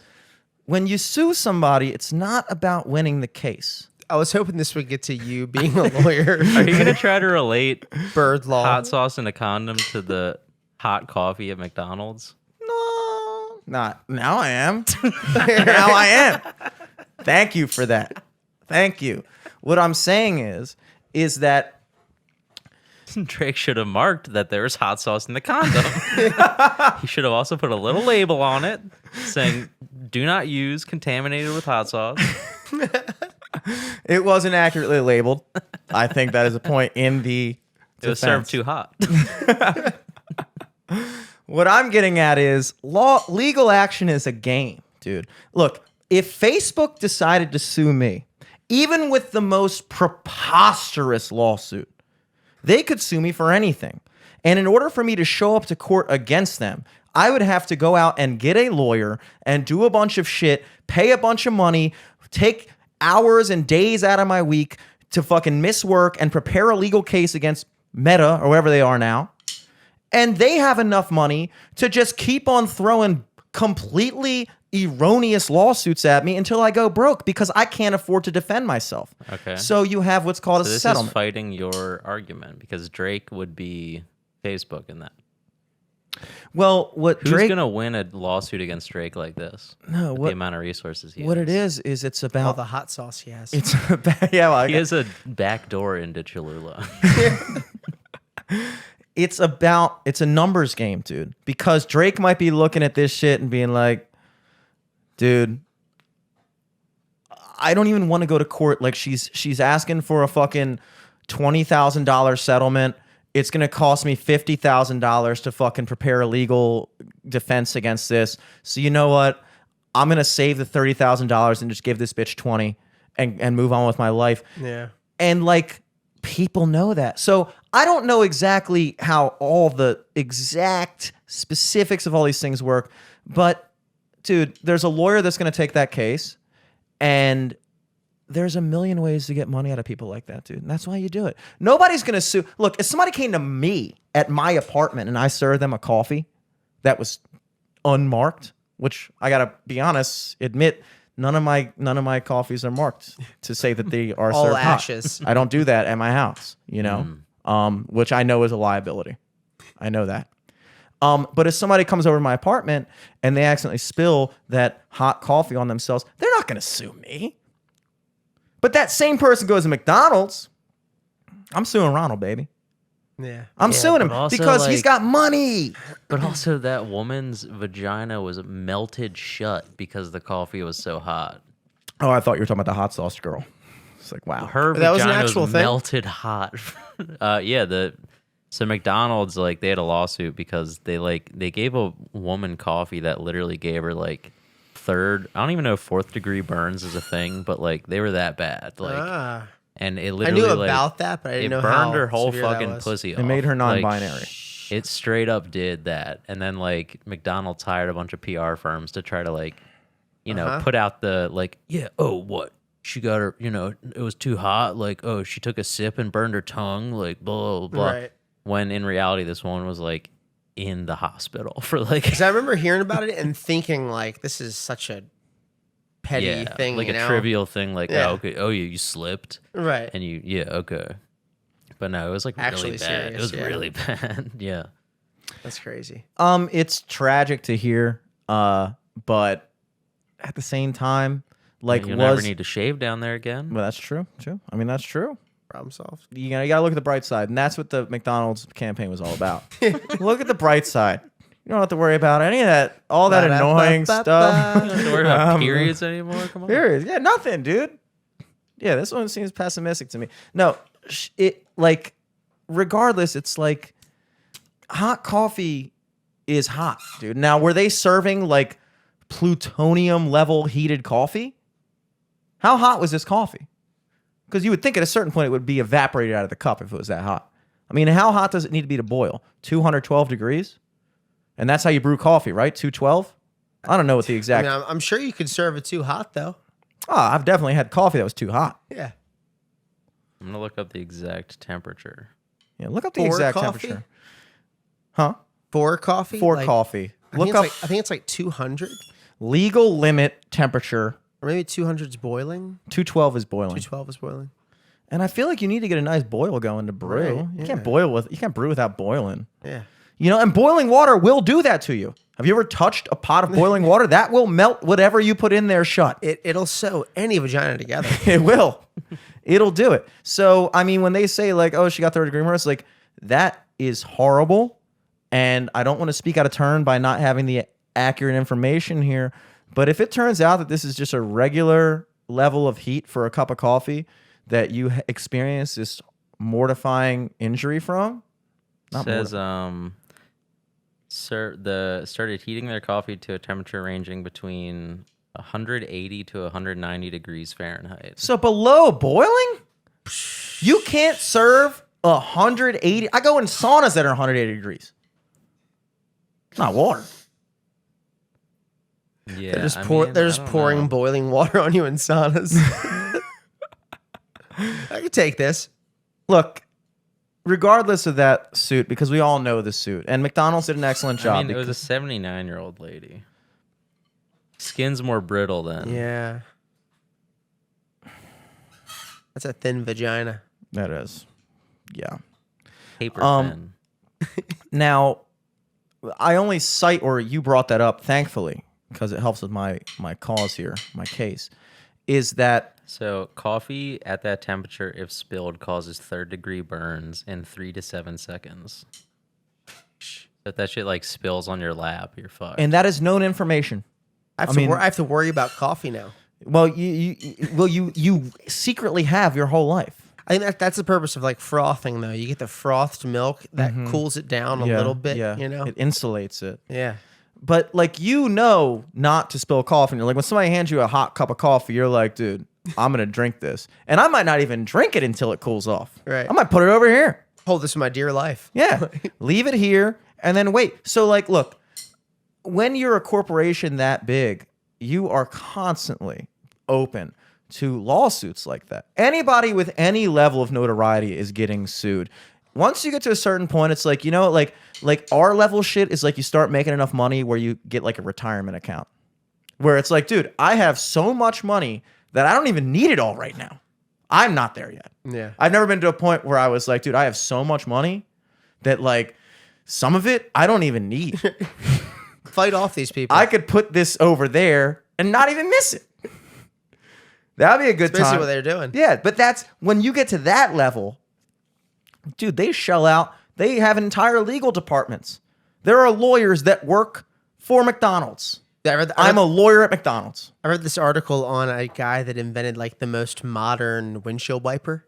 when you sue somebody, it's not about winning the case. I was hoping this would get to you being a lawyer. Are you going to try to relate Bird law? hot sauce in a condom to the hot coffee at McDonald's? No, not now. I am. Now I am. Thank you for that. Thank you. What I'm saying is that Drake should have marked that there's hot sauce in the condom. He should have also put a little label on it saying, do not use contaminated with hot sauce. it wasn't accurately labeled. I think that is a point in the It was served too hot. What I'm getting at is legal action is a game, dude. Look, if Facebook decided to sue me, even with the most preposterous lawsuit, they could sue me for anything. And in order for me to show up to court against them, I would have to go out and get a lawyer and do a bunch of shit, pay a bunch of money, take hours and days out of my week to fucking miss work and prepare a legal case against Meta or wherever they are now. And they have enough money to just keep on throwing completely erroneous lawsuits at me until I go broke because I can't afford to defend myself. Okay. So you have what's called a This settlement. is fighting your argument because Drake would be Facebook in that. Well, what Who's Drake... going to win a lawsuit against Drake like this? No, with the amount of resources he has. What it is it's All about... the hot sauce he has. It's about... Yeah, well, He has a back door into Cholula. it's a numbers game, dude. Because Drake might be looking at this shit and being like, dude, I don't even want to go to court. Like she's asking for a fucking $20,000 settlement. It's gonna cost me $50,000 to fucking prepare a legal defense against this. So you know what? I'm gonna save the $30,000 and just give this bitch 20 and move on with my life. Yeah. And like people know that. So I don't know exactly how all the exact specifics of all these things work, but dude, there's a lawyer that's going to take that case, and there's a million ways to get money out of people like that, dude. And that's why you do it. Nobody's going to sue. Look, if somebody came to me at my apartment and I served them a coffee that was unmarked, which I got to be honest, admit, none of my coffees are marked to say that they are All served hot. ashes. I don't do that at my house, you know, which I know is a liability. I know that. But if somebody comes over to my apartment and they accidentally spill that hot coffee on themselves, they're not going to sue me. But that same person goes to McDonald's, I'm suing Ronald, baby. Yeah. I'm suing him but also, because he's like- got money. But also that woman's vagina was melted shut because the coffee was so hot. Oh, I thought you were talking about the hot sauce girl. It's like, wow. Her That was an vagina actual was thing? melted hot. So McDonald's, like, they had a lawsuit because they gave a woman coffee that literally gave her like I don't even know if 4th degree burns is a thing, but like they were that bad. And it I literally knew like, about that, but I didn't it know burned how her whole severe that fucking was. pussy It off. made her Like, non-binary. It straight up did that. And then like McDonald's hired a bunch of PR firms to try to like, put out the like, yeah, oh, what? She got her, it was too hot. Like, oh, she took a sip and burned her tongue. Like, blah, blah, blah. Right. When in reality, this woman was like in the hospital for like. Because I remember hearing about it and thinking like, this is such a petty thing, like a trivial thing. Like, Yeah. oh, okay, oh, you slipped. Right. And okay. But no, it was like Actually really bad. serious, It was yeah. really bad. Yeah. That's crazy. It's tragic to hear, but at the same time, like, You'll never need to shave down there again. well, that's true. I mean, that's true. Problem solved. You gotta look at the bright side, and that's what the McDonald's campaign was all about. Look at the bright side. You don't have to worry about any of that, all that annoying stuff. You don't have to worry about periods anymore. Come on. Periods, yeah, nothing, dude. Yeah, this one seems pessimistic to me. No, it like, regardless, it's like hot coffee is hot, dude. Now, were they serving like plutonium level heated coffee? How hot was this coffee? Because you would think at a certain point it would be evaporated out of the cup if it was that hot. I mean, how hot does it need to be to boil? 212 degrees? And that's how you brew coffee, right? 212? I don't know what the exact... I mean, I'm sure you could serve it too hot, though. Oh, I've definitely had coffee that was too hot. Yeah. I'm gonna look up the exact temperature. Yeah, look up the For exact coffee? temperature. Huh? For coffee? For Like, coffee. I Look think up I think it's like 200. legal limit temperature. Or maybe 200's boiling. 212 is boiling. 212 is boiling. And I feel like you need to get a nice boil going to brew. Right, You can't you can't brew without boiling. Yeah. And boiling water will do that to you. Have you ever touched a pot of boiling water? That will melt whatever you put in there shut. It'll sew any vagina together. It will. It'll do it. So, I mean, when they say like, oh, she got third degree murder, it's like, that is horrible. And I don't want to speak out of turn by not having the accurate information here. But if it turns out that this is just a regular level of heat for a cup of coffee that you experience this mortifying injury from, not Says started heating their coffee to a temperature ranging between 180 to 190 degrees Fahrenheit. So below boiling, you can't serve 180. I go in saunas that are 180 degrees. It's not water. Yeah, They're just, I they're just don't pouring know. boiling water on you in saunas. I could take this. Look, regardless of that suit, because we all know the suit, and McDonald's did an excellent job. I mean, it was a 79-year-old lady. Skin's more brittle then. Yeah. That's a thin vagina. That is, yeah. Paper thin. Now, I only cite, or you brought that up, thankfully, because it helps with my cause here, my case, is that So coffee at that temperature, if spilled, causes third-degree burns in 3 to 7 seconds. If that shit like spills on your lap, you're fucked. and that is known information. I mean- have to worry about coffee now. Well, you secretly have your whole life. I think that's the purpose of like frothing, though. You get the frothed milk that cools it down a little bit. Yeah, You know. it insulates it. Yeah. But like not to spill coffee. And you're like, when somebody hands you a hot cup of coffee, you're like, dude, I'm gonna drink this, and I might not even drink it until it cools off. Right. I might put it over here. Hold this for my dear life. Yeah, leave it here and then wait. So like, look, when you're a corporation that big, you are constantly open to lawsuits like that. Anybody with any level of notoriety is getting sued. Once you get to a certain point, it's like, like our level shit is like you start making enough money where you get like a retirement account. Where it's like, dude, I have so much money that I don't even need it all right now. I'm not there yet. Yeah. I've never been to a point where I was like, dude, I have so much money that like some of it I don't even need. Fight off these people. I could put this over there and not even miss it. That'd be a good That's basically time. what they're doing. Yeah, but that's when you get to that level, dude, they shell out. They have entire legal departments. There are lawyers that work for McDonald's. I'm a lawyer at McDonald's. I read this article on a guy that invented like the most modern windshield wiper.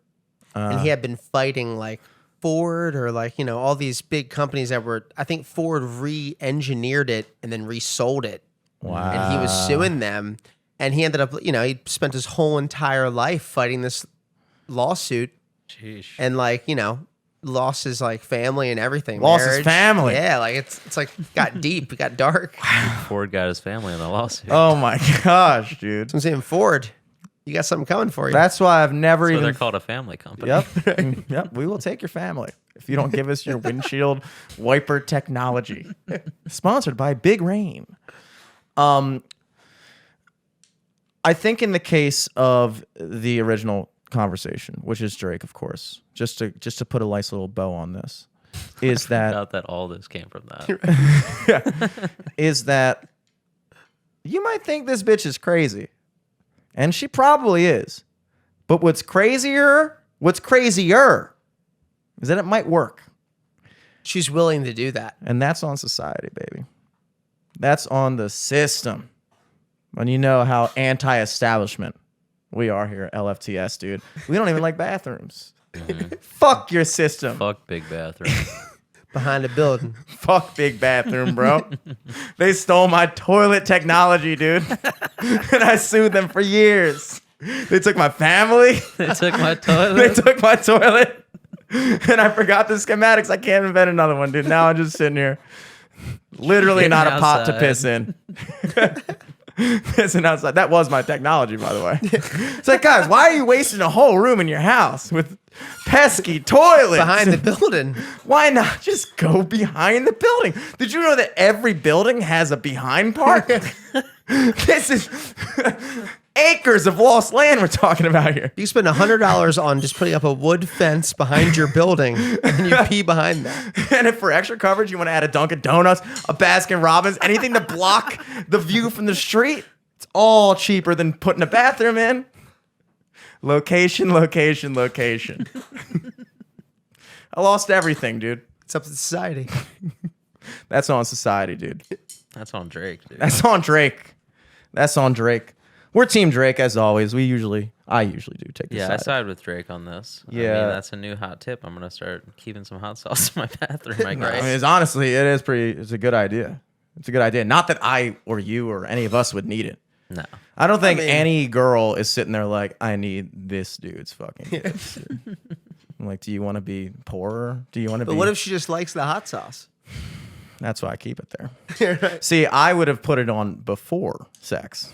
And he had been fighting like Ford or like, all these big companies that were, I think Ford re-engineered it and then resold it. Wow. And he was suing them. And he ended up, he spent his whole entire life fighting this lawsuit. Sheesh. And like, lost his like family and everything. Lost his marriage. family. Yeah, like it's like got deep, it got dark. Ford got his family in the lawsuit. Oh my gosh, dude. I'm saying Ford, you got something coming for you. That's why I've never So even. they're called a family company. Yep. Yep. We will take your family if you don't give us your windshield wiper technology. Sponsored by Big Rain. I think in the case of the original conversation, which is Drake, of course, just to put a nice little bow on this, is that Doubt that all this came from that. is that you might think this bitch is crazy, and she probably is. But what's crazier is that it might work. She's willing to do that. And that's on society, baby. That's on the system. And you know how anti-establishment we are here at LFTS, dude. We don't even like bathrooms. Fuck your system. Fuck big bathroom. Behind a building. Fuck big bathroom, bro. They stole my toilet technology, dude. And I sued them for years. They took my family. They took my toilet. They took my toilet. And I forgot the schematics. I can't invent another one, dude. Now I'm just sitting here. Literally Getting not a pot to outside. piss in. Pissing outside. That was my technology, by the way. It's like, guys, why are you wasting a whole room in your house with pesky toilets? Behind the building. Why not just go behind the building? Did you know that every building has a behind part? This is acres of lost land we're talking about here. You spend $100 on just putting up a wood fence behind your building, and you pee behind that. And if for extra coverage, you want to add a Dunkin' Donuts, a Baskin Robbins, anything to block the view from the street, it's all cheaper than putting a bathroom in. Location, location, location. I lost everything, dude. It's up to society. That's on society, dude. That's on Drake, dude. That's on Drake. That's on Drake. We're Team Drake as always. I usually do take the Yeah, I side. side with Drake on this. I Yeah. mean, that's a new hot tip. I'm gonna start keeping some hot sauce in my bathroom, I guess. I mean, it's a good idea. It's a good idea. Not that I or you or any of us would need it. No. I don't think mean- any girl is sitting there like, I need this dude's fucking piss, dude. I'm like, do you want to be poorer? Do you want to But be? what if she just likes the hot sauce? That's why I keep it there. See, I would have put it on before sex.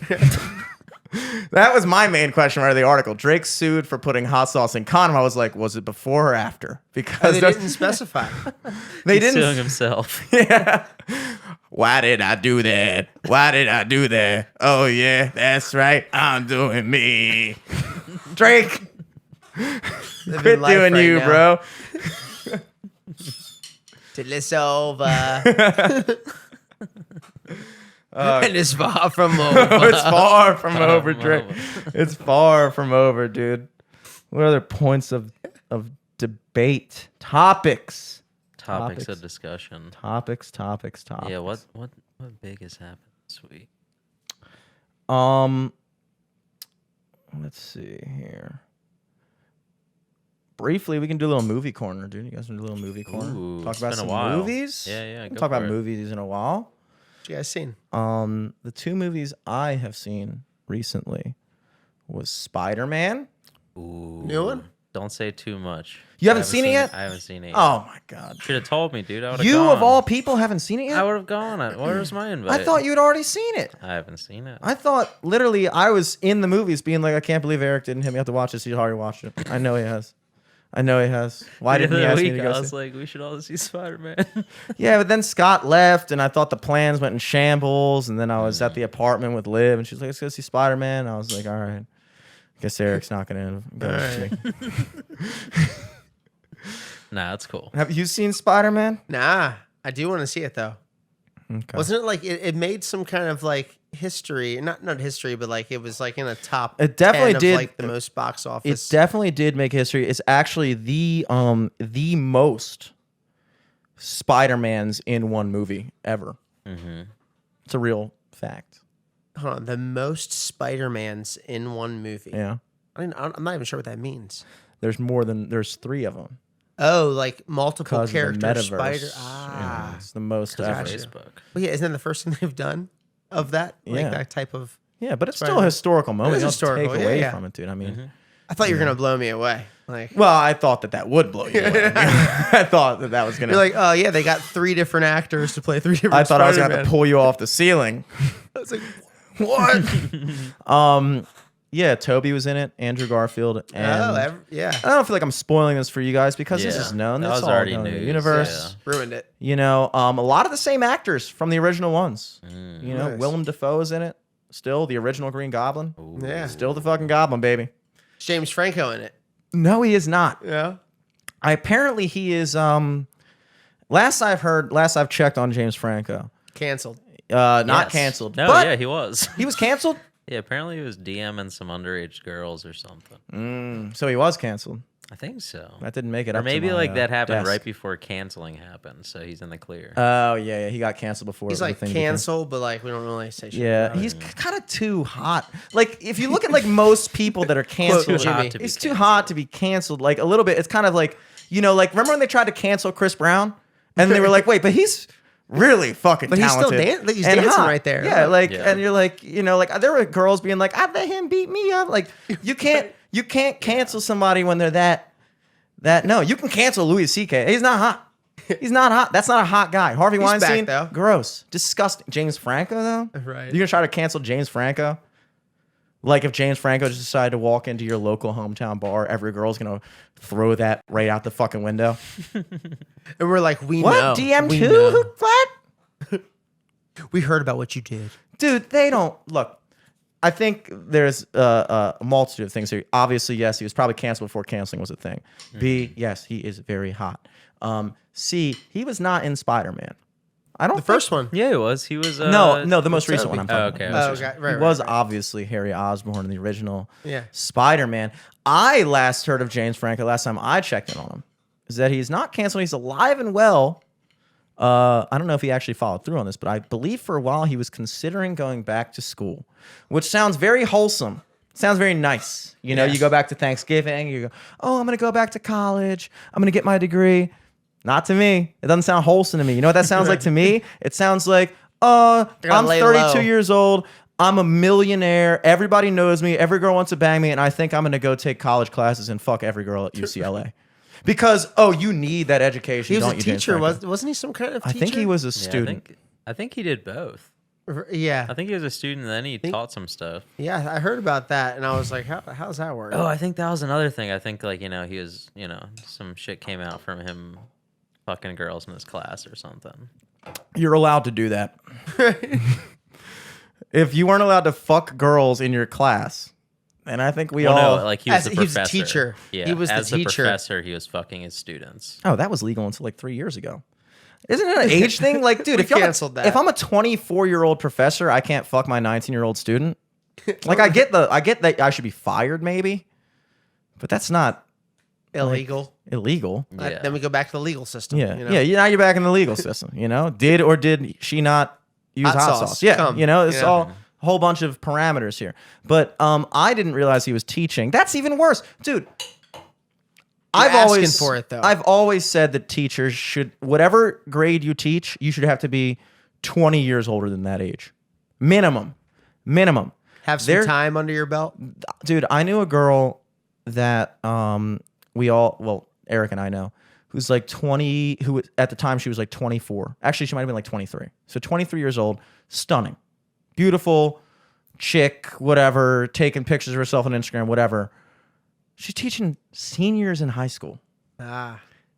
That was my main question out of the article. Drake sued for putting hot sauce in condom. I was like, was it before or after? Because They didn't specify. they He's suing didn't. himself. Yeah. Why did I do that? Why did I do that? Oh yeah, that's right. I'm doing me. Drake, Living quit life doing right you, now. bro. Till it's over. And it's far from over. It's far from over, Drake. It's far from over, dude. What other points of debate? Topics. Topics of discussion. Topics. Yeah, what big has happened this week? Let's see here. Briefly, we can do a little movie corner, dude. You guys want to do a little movie corner? Ooh, Talk it's about been a some while. movies. Yeah, We'll go talk about for it. movies in a while. What you guys seen? The two movies I have seen recently was Spider-Man. Ooh. New one? Don't say too much. You haven't seen it yet? I haven't seen it yet. Oh my god! Should have told me, dude. I would have You gone. of all people haven't seen it yet? I would have gone. Where's my invite? I thought you had already seen it. I haven't seen it. I thought literally I was in the movies being like, I can't believe Eric didn't hit me up to watch this. He's already watched it. I know he has. Why didn't he ask me to go I see was it? like, we should all see Spider-Man. Yeah, but then Scott left, and I thought the plans went in shambles. And then I was at the apartment with Liv, and she's like, let's go see Spider-Man. I was like, all right. Guess Eric's not going to go see. Nah, it's cool. Have you seen Spider-Man? Nah, I do want to see it though. Okay. Wasn't it like it made some kind of like history? Not history, but like it was like in a top. It definitely 10 of, did. like the most box It office. definitely did make history. It's actually the most Spider-Mans in one movie ever. Mm-hmm. It's a real fact. Hold on, the most Spider-Mans in one movie. Yeah. I'm not even sure what that means. There's three of them. Oh, like multiple Because of the character metaverse. spider. Yeah, it's the most Because of ever. Gotcha. Facebook. Well, yeah, isn't that the first thing they've done of that? Like Yeah. that type of. Yeah, but it's still a Spider-Man. historical moment. It is You don't historical, take yeah, away yeah. from it, dude. I mean, I thought you were gonna blow me away. Like, Well, I thought that would blow you away. I thought that was gonna. you're like, oh yeah, they got 3 different actors to play 3 different. I thought I was gonna have to Spider-Man. pull you off the ceiling. I was like, what? Yeah, Toby was in it. Andrew Garfield. And yeah, I don't feel like I'm spoiling this for you guys because this Yeah, is known. that That's was all already known in the news, universe. ruined it. You know, a lot of the same actors from the original ones. You know, Nice. Willem Dafoe is in it. Still the original Green Goblin. Yeah, Still the fucking Goblin, baby. James Franco in it. No, he is not. Yeah, Apparently he is. Last I've checked on James Franco. canceled. Not Yes. canceled. No, but yeah, he was. he was canceled. Yeah, apparently he was DMing some underage girls or something. So he was canceled. I think so. That didn't make it Or up. maybe to my, like that happened desk. right before canceling happened, so he's in the clear. Oh yeah, he got canceled before. He's the like thing became- canceled, but like we don't really say shit. Yeah, about it. he's kind of too hot. Like if you look at like most people that are canceled, Too hot to be he's too hot to be canceled. Like a little bit. It's kind of like like remember when they tried to cancel Chris Brown, and they were like, wait, but he's really fucking But he's still talented. he's and dancing hot. right there. Yeah, like Yeah. and you're like like there were girls being like, I let him beat me up. Like you can't cancel somebody when they're that. No, you can cancel Louis C.K. He's not hot. He's not hot. That's not a hot guy. Harvey He's back, Weinstein, though. gross, disgusting. James Franco though, Right. You're gonna try to cancel James Franco? Like if James Franco just decided to walk into your local hometown bar, every girl's gonna throw that right out the fucking window. and we're like, we What know. DM We two? know. What? We heard about what you did. Dude, they don't look. I think there's a multitude of things here. Obviously, yes, he was probably canceled before canceling was a thing. B, yes, he is very hot. C, he was not in Spider-Man. I don't The first one. Yeah, he was. He was. No, the most recent one I'm talking okay. about. Oh, okay. Right, He right, was right. obviously Harry Osborn in the original Yeah. Spider-Man. I last heard of James Franco last time I checked in on him is that he's not canceled. He's alive and well. I don't know if he actually followed through on this, but I believe for a while he was considering going back to school, which sounds very wholesome. Sounds very nice. You know, Yes. you go back to Thanksgiving, you go, oh, I'm going to go back to college. I'm going to get my degree. Not to me. It doesn't sound wholesome to me. You know what that sounds like to me? It sounds like, I'm gonna lay 32 low. years old. I'm a millionaire. Everybody knows me. Every girl wants to bang me. And I think I'm going to go take college classes and fuck every girl at UCLA. Because, you need that education. He was don't a you, James teacher, Franco? wasn't he? Some kind of I teacher? think he was a Yeah, student. I think he did both. Yeah, I think he was a student, and then he taught some stuff. yeah. I heard about that, and I was like, how's that work? Oh, I think that was another thing. I think he was, some shit came out from him fucking girls in his class or something. You're allowed to do that. If you weren't allowed to fuck girls in your class, and I think we all... No, like he was As- the he was a professor. teacher. Yeah, He was the as teacher. professor, he was fucking his students. Oh, that was legal until like 3 years ago. Isn't it an age thing? Like, dude, We if, canceled that. if I'm a 24-year-old professor, I can't fuck my 19-year-old student. Like, I get that I should be fired, maybe, but that's not Illegal. illegal. Yeah. Then we go back to the legal system. Yeah, you know? yeah. Now you're back in the legal system. You know, did or did she not use Hot hot sauce. sauce? Yeah, Come. you know, it's Yeah. all a whole bunch of parameters here. But I didn't realize he was teaching. That's even worse, dude. asking for it, though. I've always said that teachers should, whatever grade you teach, you should have to be 20 years older than that age, minimum. Have some There- time under your belt. Dude, I knew a girl that Eric and I know, who's like 20, who at the time she was like 24. Actually, she might have been like 23. So 23 years old, stunning, beautiful chick, whatever, taking pictures of herself on Instagram, whatever. She's teaching seniors in high school.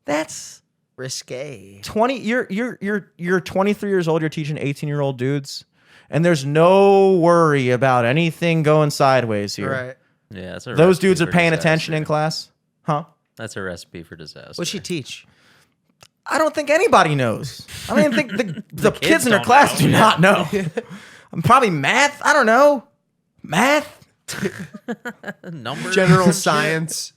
That's Risque. 20. You're 23 years old. You're teaching 18-year-old dudes, and there's no worry about anything going sideways here. Right. Yeah, that's Those dudes are paying attention in class, huh? That's a recipe for disaster. What'd she teach? I don't think anybody knows. I don't even think the kids in her don't class know. do not know. Probably math. I don't know. Math. Numbers? General science.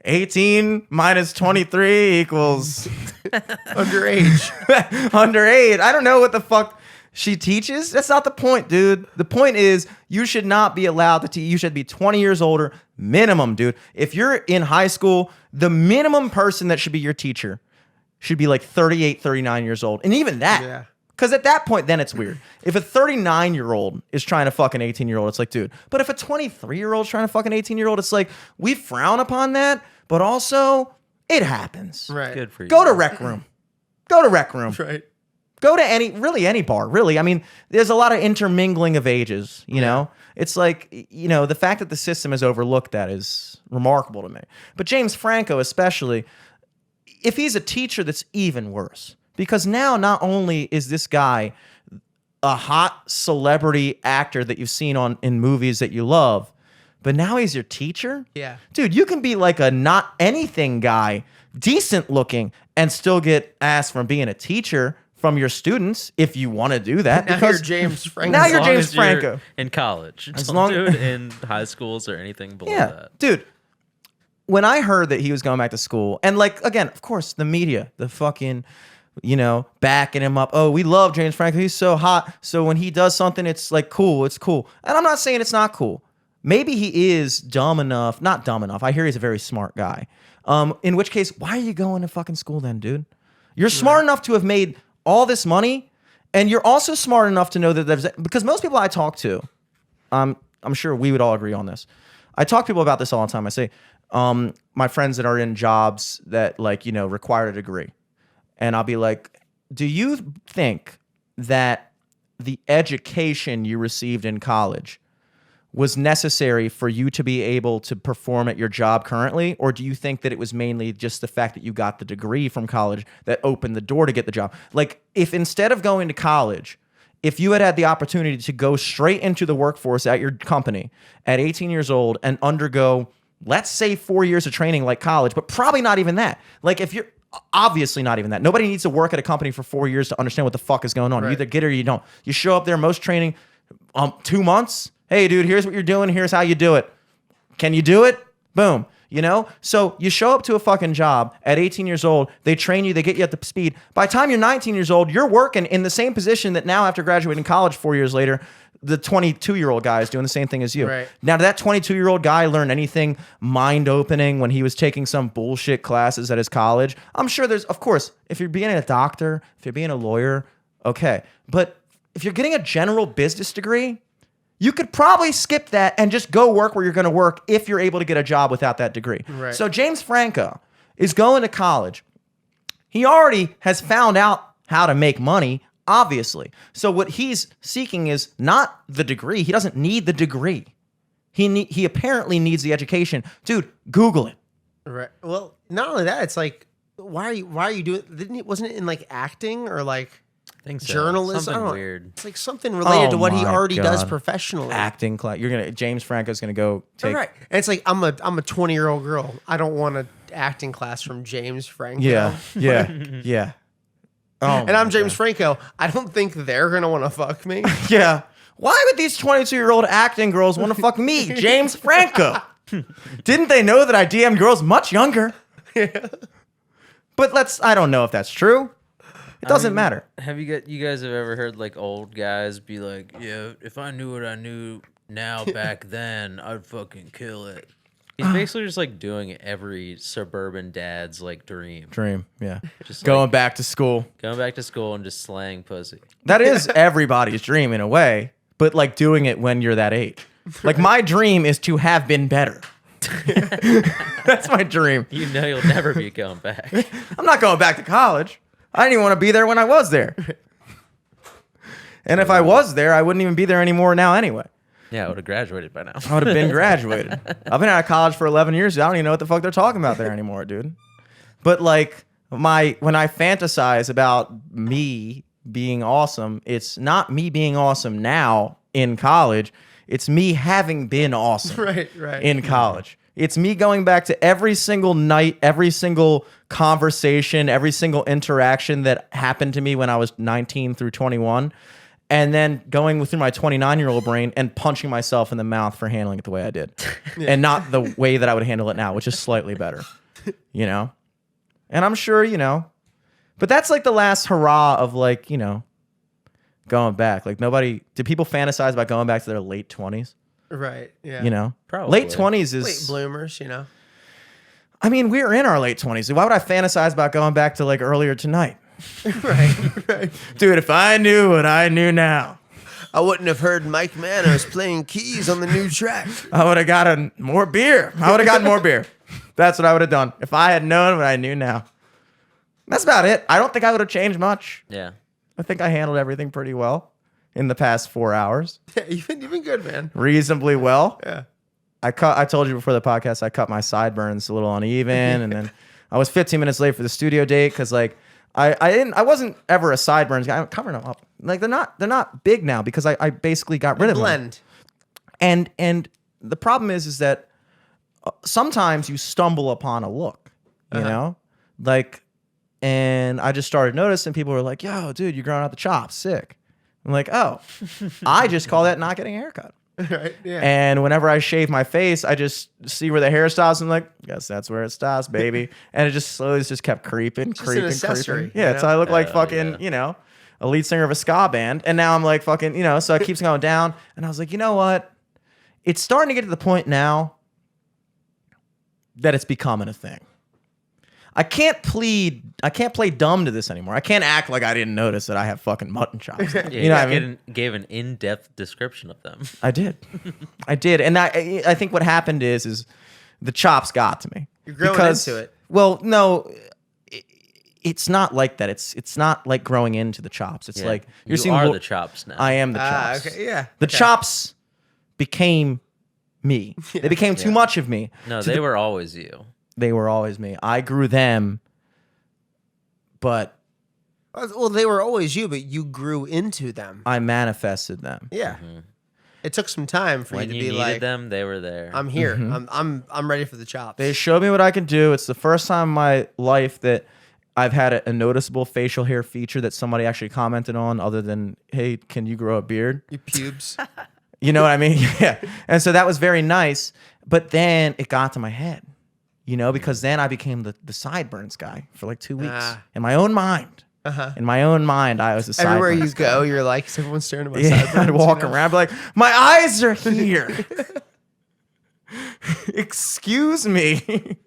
18 minus 23 equals Underage. underage. I don't know what the fuck she teaches. That's not the point, dude. The point is you should not be allowed to teach. You should be 20 years older minimum, dude. If you're in high school, the minimum person that should be your teacher should be like 38, 39 years old. And even that, Yeah. Because at that point, then it's weird. If a 39-year-old is trying to fuck an 18-year-old, it's like, dude. But if a 23-year-old is trying to fuck an 18-year-old, it's like, we frown upon that, but also it happens. Right. Good for you. Go to rec room. Go to rec room. Right. Go to any bar, really. I mean, there's a lot of intermingling of ages, you know? It's like, the fact that the system has overlooked that is remarkable to me. But James Franco, especially, if he's a teacher, that's even worse. Because now not only is this guy a hot celebrity actor that you've seen in movies that you love, but now he's your teacher? Yeah. Dude, you can be like a not anything guy, decent looking, and still get asked from being a teacher from your students if you want to do that. Now because you're James Franco. Now As you're long James as you're Franco. in college. As Don't long- do it in high schools or anything below that. Dude, when I heard that he was going back to school, and like, again, of course, the media, the fucking, backing him up. Oh, we love James Franco. He's so hot. So when he does something, it's like cool. It's cool. And I'm not saying it's not cool. Maybe he is not dumb enough. I hear he's a very smart guy. In which case, why are you going to fucking school then, dude? You're smart enough to have made all this money, and you're also smart enough to know that because most people I talk to, I'm sure we would all agree on this. I talk to people about this all the time. I say, my friends that are in jobs that require a degree. And I'll be like, do you think that the education you received in college was necessary for you to be able to perform at your job currently? Or do you think that it was mainly just the fact that you got the degree from college that opened the door to get the job? Like, if instead of going to college, if you had the opportunity to go straight into the workforce at your company at 18 years old and undergo, let's say, 4 years of training like college, but probably not even that. Like, if you're obviously not even that. Nobody needs to work at a company for 4 years to understand what the fuck is going on. You either get it or you don't. You show up there, most training, 2 months. Hey, dude, here's what you're doing. Here's how you do it. Can you do it? Boom. So you show up to a fucking job at 18 years old. They train you. They get you up to speed. By the time you're 19 years old, you're working in the same position that now, after graduating college 4 years later, the 22-year-old guy is doing the same thing as you. Right. Now, did that 22-year-old guy learn anything mind-opening when he was taking some bullshit classes at his college? I'm sure there's, of course, if you're being a doctor, if you're being a lawyer, okay. But if you're getting a general business degree, you could probably skip that and just go work where you're going to work if you're able to get a job without that degree. Right. So James Franco is going to college. He already has found out how to make money, obviously. So what he's seeking is not the degree. He doesn't need the degree. He apparently needs the education. Dude, Google it. Right. Well, not only that, it's like, why are you doing? Wasn't it in like acting or like I think so. journalism? Something weird. It's like something related to what he my already does God. professionally. Acting class. James Franco's gonna go take. Right. And it's like I'm a 20-year-old girl. I don't want an acting class from James Franco. Yeah. Yeah. Oh, And I'm James Franco. I don't think they're gonna want to fuck me. Yeah. Why would these 22-year-old acting girls want to fuck me, James Franco? Didn't they know that I DM'd girls much younger? But I don't know if that's true. It doesn't matter. Have you guys have ever heard like old guys be like, yeah, if I knew what I knew now back then, I'd fucking kill it. He's basically just like doing every suburban dad's like dream. Yeah. Just Going back to school. Going back to school and just slaying pussy. That is everybody's dream in a way, but like doing it when you're that age. Like my dream is to have been better. That's my dream. You know you'll never be going back. I'm not going back to college. I didn't even want to be there when I was there. And if I was there, I wouldn't even be there anymore now anyway. Yeah, I would have graduated by now. I would have been graduated. I've been out of college for 11 years. I don't even know what the fuck they're talking about there anymore, dude. But like when I fantasize about me being awesome, it's not me being awesome now in college. It's me having been awesome Right. in college. It's me going back to every single night, every single conversation, every single interaction that happened to me when I was 19 through 21. And then going through my 29-year-old brain and punching myself in the mouth for handling it the way I did. And not the way that I would handle it now, which is slightly better. And I'm sure, but that's like the last hurrah of like, going back. Like did people fantasize about going back to their late 20s? Right. Yeah. Probably. Late 20s is... Late bloomers, I mean, we're in our late 20s. Why would I fantasize about going back to like earlier tonight? Right. Dude, if I knew what I knew now, I wouldn't have heard Mike Manos playing keys on the new track. I would have gotten more beer. That's what I would have done if I had known what I knew now. That's about it. I don't think I would have changed much. Yeah. I think I handled everything pretty well in the past 4 hours. Yeah, you've been good, man. Reasonably well. Yeah. I told you before the podcast, I cut my sideburns a little uneven, and then I was 15 minutes late for the studio date because like I wasn't ever a sideburns guy. I'm covering them up. Like they're not big now because I basically got rid of them. Blend. And the problem is that sometimes you stumble upon a look, you know, like, and I just started noticing people were like, "Yo, dude, you're growing out the chops, sick." I'm like, "Oh, I just call that not getting a haircut." Right. Yeah. And whenever I shave my face, I just see where the hair stops. And I'm like, guess that's where it stops, baby. And it just slowly just kept creeping. An accessory, Yeah, you know? so I look like fucking, you know, a lead singer of a ska band. And now I'm like fucking, you know, so it keeps going down. And I was like, you know what? It's starting to get to the point now that it's becoming a thing. I can't play dumb to this anymore. I can't act like I didn't notice that I have fucking mutton chops. Yeah, You know what I mean? Gave an in-depth description of them. I did. And I think what happened is the chops got to me. You're growing into it. Well, no, it's not like that. It's not like growing into the chops. It's Yeah. like you seeing are the chops now. I am the chops. Okay. Yeah. The chops became me. They became too much of me. No, they were always you. They were always me. I grew them, but Well, they were always you, but you grew into them. I manifested them. Yeah. It took some time for When you to you be needed like, them, they were there. I'm here. I'm ready for the chops. They showed me what I can do. It's the first time in my life that I've had a noticeable facial hair feature that somebody actually commented on other than, hey, can you grow a beard? You pubes. You know what I mean? Yeah. And so that was very nice. But then it got to my head, you know, because then I became the sideburns guy for like 2 weeks. In my own mind. In my own mind, I was a sideburns Everywhere you guy. go, you're like, is everyone staring at my Yeah, sideburns? I'd walk you know? around and be like, my eyes are here. Excuse me.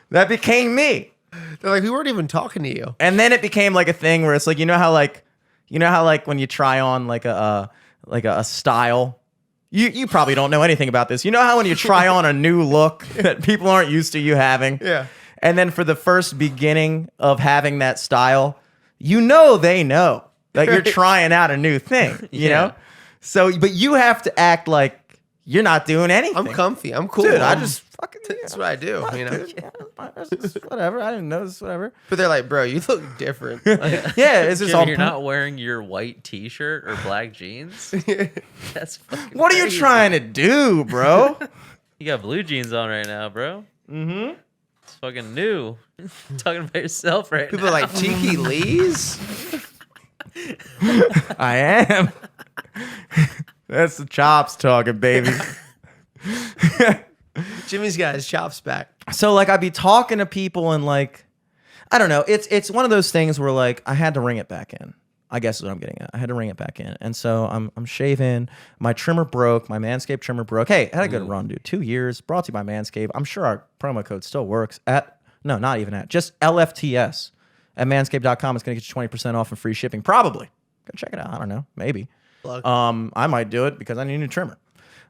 That became me. They're like, we weren't even talking to you. And then it became like a thing where it's like, you know how when you try on like a style, you probably don't know anything about this. You know how when you try on a new look that people aren't used to you having? Yeah. And then for the first beginning of having that style, you know they know that you're trying out a new thing, you know? So, but you have to act like you're not doing anything. I'm comfy. I'm cool. Dude, I just fucking... That's what I do, you know? Whatever. I didn't notice, whatever. But they're like, bro, you look different. Like, Yeah, it's just Jimmy, all... you're not wearing your white t-shirt or black jeans? That's fucking What are you crazy. trying to do, bro? You got blue jeans on right now, bro. Mm-hmm. It's fucking new. Talking about yourself right people now. are like, Tiki Lee's? I am. That's the chops talking, baby. Jimmy's got his chops back. So like I'd be talking to people and like, I don't know. It's one of those things where like I had to ring it back in. I guess is what I'm getting at. I had to ring it back in. And so I'm shaving. My trimmer broke. My Manscaped trimmer broke. Hey, I had a good run, dude. 2 years. Brought to you by Manscaped. I'm sure our promo code still works just LFTS at manscaped.com. It's going to get you 20% off and free shipping. Probably. Go check it out. I don't know. Maybe. Plug. I might do it because I need a new trimmer.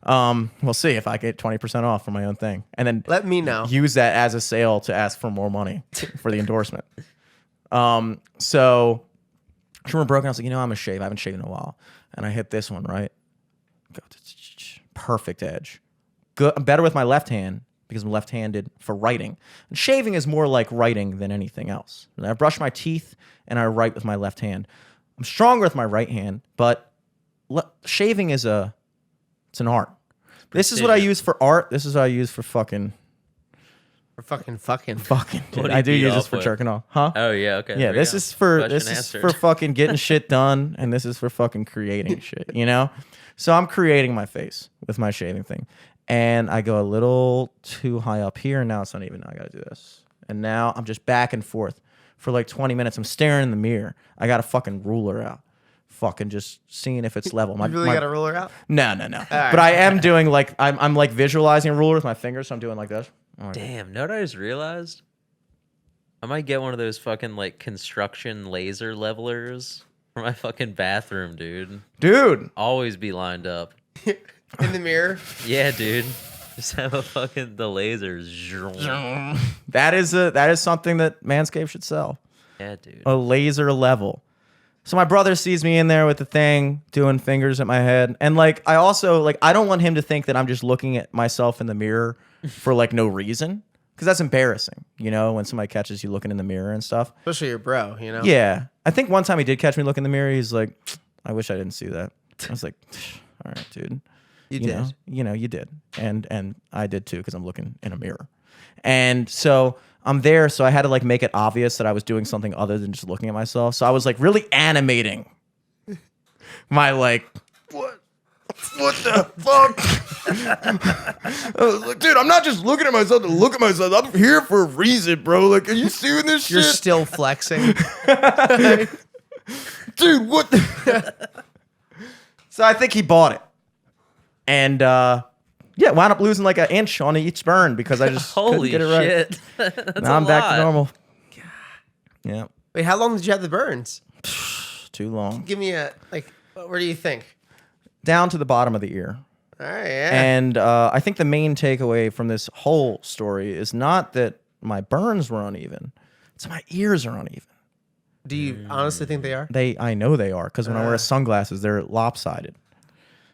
We'll see if I get 20% off for my own thing. And then Let me know. use that as a sale to ask for more money for the endorsement. So trimmer broke and I was like, I'm gonna shave. I haven't shaved in a while. And I hit this one, right? Perfect edge. Good. I'm better with my left hand because I'm left-handed for writing. And shaving is more like writing than anything else. And I brush my teeth and I write with my left hand. I'm stronger with my right hand, but shaving is it's an art. This is what I use for art. This is what I use for fucking. For fucking. Dude, What do I you do beat use this off for with? jerking off, huh? Oh yeah, okay. Yeah, there we this go. is for Question answered. fucking getting shit done, and this is for fucking creating shit, you know? So I'm creating my face with my shaving thing. And I go a little too high up here, and now it's not even. I gotta do this. And now I'm just back and forth for like 20 minutes. I'm staring in the mirror. I got a fucking ruler out. Fucking just seeing if it's level. You really got a ruler out? No. right. But I am doing like I'm like visualizing a ruler with my fingers, so I'm doing like this. Damn, know what I just realized? I might get one of those fucking like construction laser levelers for my fucking bathroom, dude. Dude. Always be lined up. In the mirror. Yeah, dude. Just have the lasers. That is something that Manscaped should sell. Yeah, dude. A laser level. So my brother sees me in there with the thing, doing fingers at my head. And like, I also like, I don't want him to think that I'm just looking at myself in the mirror for like no reason. Cause that's embarrassing, you know, when somebody catches you looking in the mirror and stuff. Especially your bro, you know? Yeah. I think one time he did catch me looking in the mirror. He's like, I wish I didn't see that. I was like, all right, dude. You did. You did. And I did too, because I'm looking in a mirror. And so I'm there, so I had to like make it obvious that I was doing something other than just looking at myself. So I was like really animating my like, what the fuck? I was like, dude, I'm not just looking at myself to look at myself. I'm here for a reason, bro. Like, are you seeing this shit? You're still flexing. Dude, what the? So I think he bought it. And yeah, wound up losing like an inch on each burn because I just Holy couldn't get it right. shit. That's Now I'm back to normal. Yeah. Wait, how long did you have the burns? Too long. Give me a, like, where do you think? Down to the bottom of the ear. All right, yeah. And I think the main takeaway from this whole story is not that my burns were uneven. It's my ears are uneven. Do you honestly think they are? I know they are because when I wear sunglasses, they're lopsided.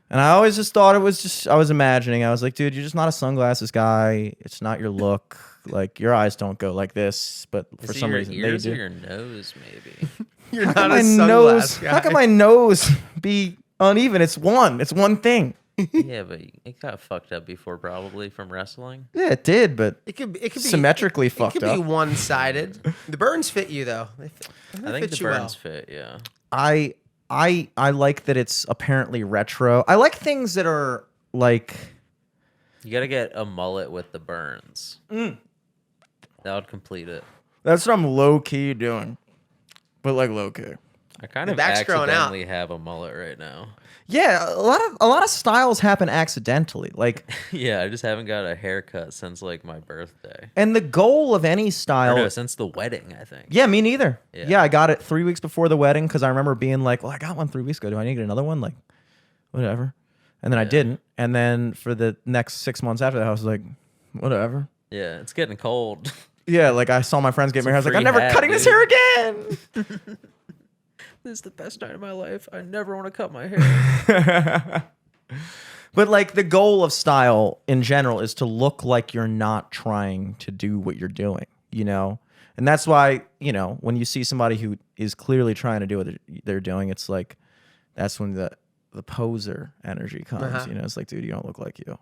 And I always just thought it was just, I was imagining. I was like, dude, you're just not a sunglasses guy. It's not your look. Like, your eyes don't go like this, but for some reason they ears do. Or your nose, maybe. You're How not can a my sunglass nose? guy. How can my nose be uneven? It's one thing. Yeah, but it got fucked up before, probably from wrestling. Yeah, it did, but It could be symmetrically fucked It could be up. one-sided. The burns fit you though. I think the burns fit. Yeah. I like that it's apparently retro. I like things that are like, You got to get a mullet with the burns. That would complete it. that's what I'm low key doing, but like low key. I kind The of back's growing out. accidentally have a mullet right now. Yeah, a lot of styles happen accidentally. Like, Yeah, I just haven't got a haircut since like my birthday. and the goal of any Or style. no, since the wedding, I think. Yeah, me neither. Yeah. Yeah, I got it 3 weeks before the wedding because I remember being like, well, I got one 3 weeks ago. Do I need to get another one? Like, whatever. And then I didn't. And then for the next 6 months after that, I was like, whatever. Yeah, it's getting cold. Yeah, like I saw my friends get married. I was like, I'm free never hat, cutting this dude. hair again. This is the best night of my life. I never want to cut my hair. But like the goal of style in general is to look like you're not trying to do what you're doing, you know? And that's why, you know, when you see somebody who is clearly trying to do what they're doing, it's like, that's when the poser energy comes, you know? It's like, dude, you don't look like you.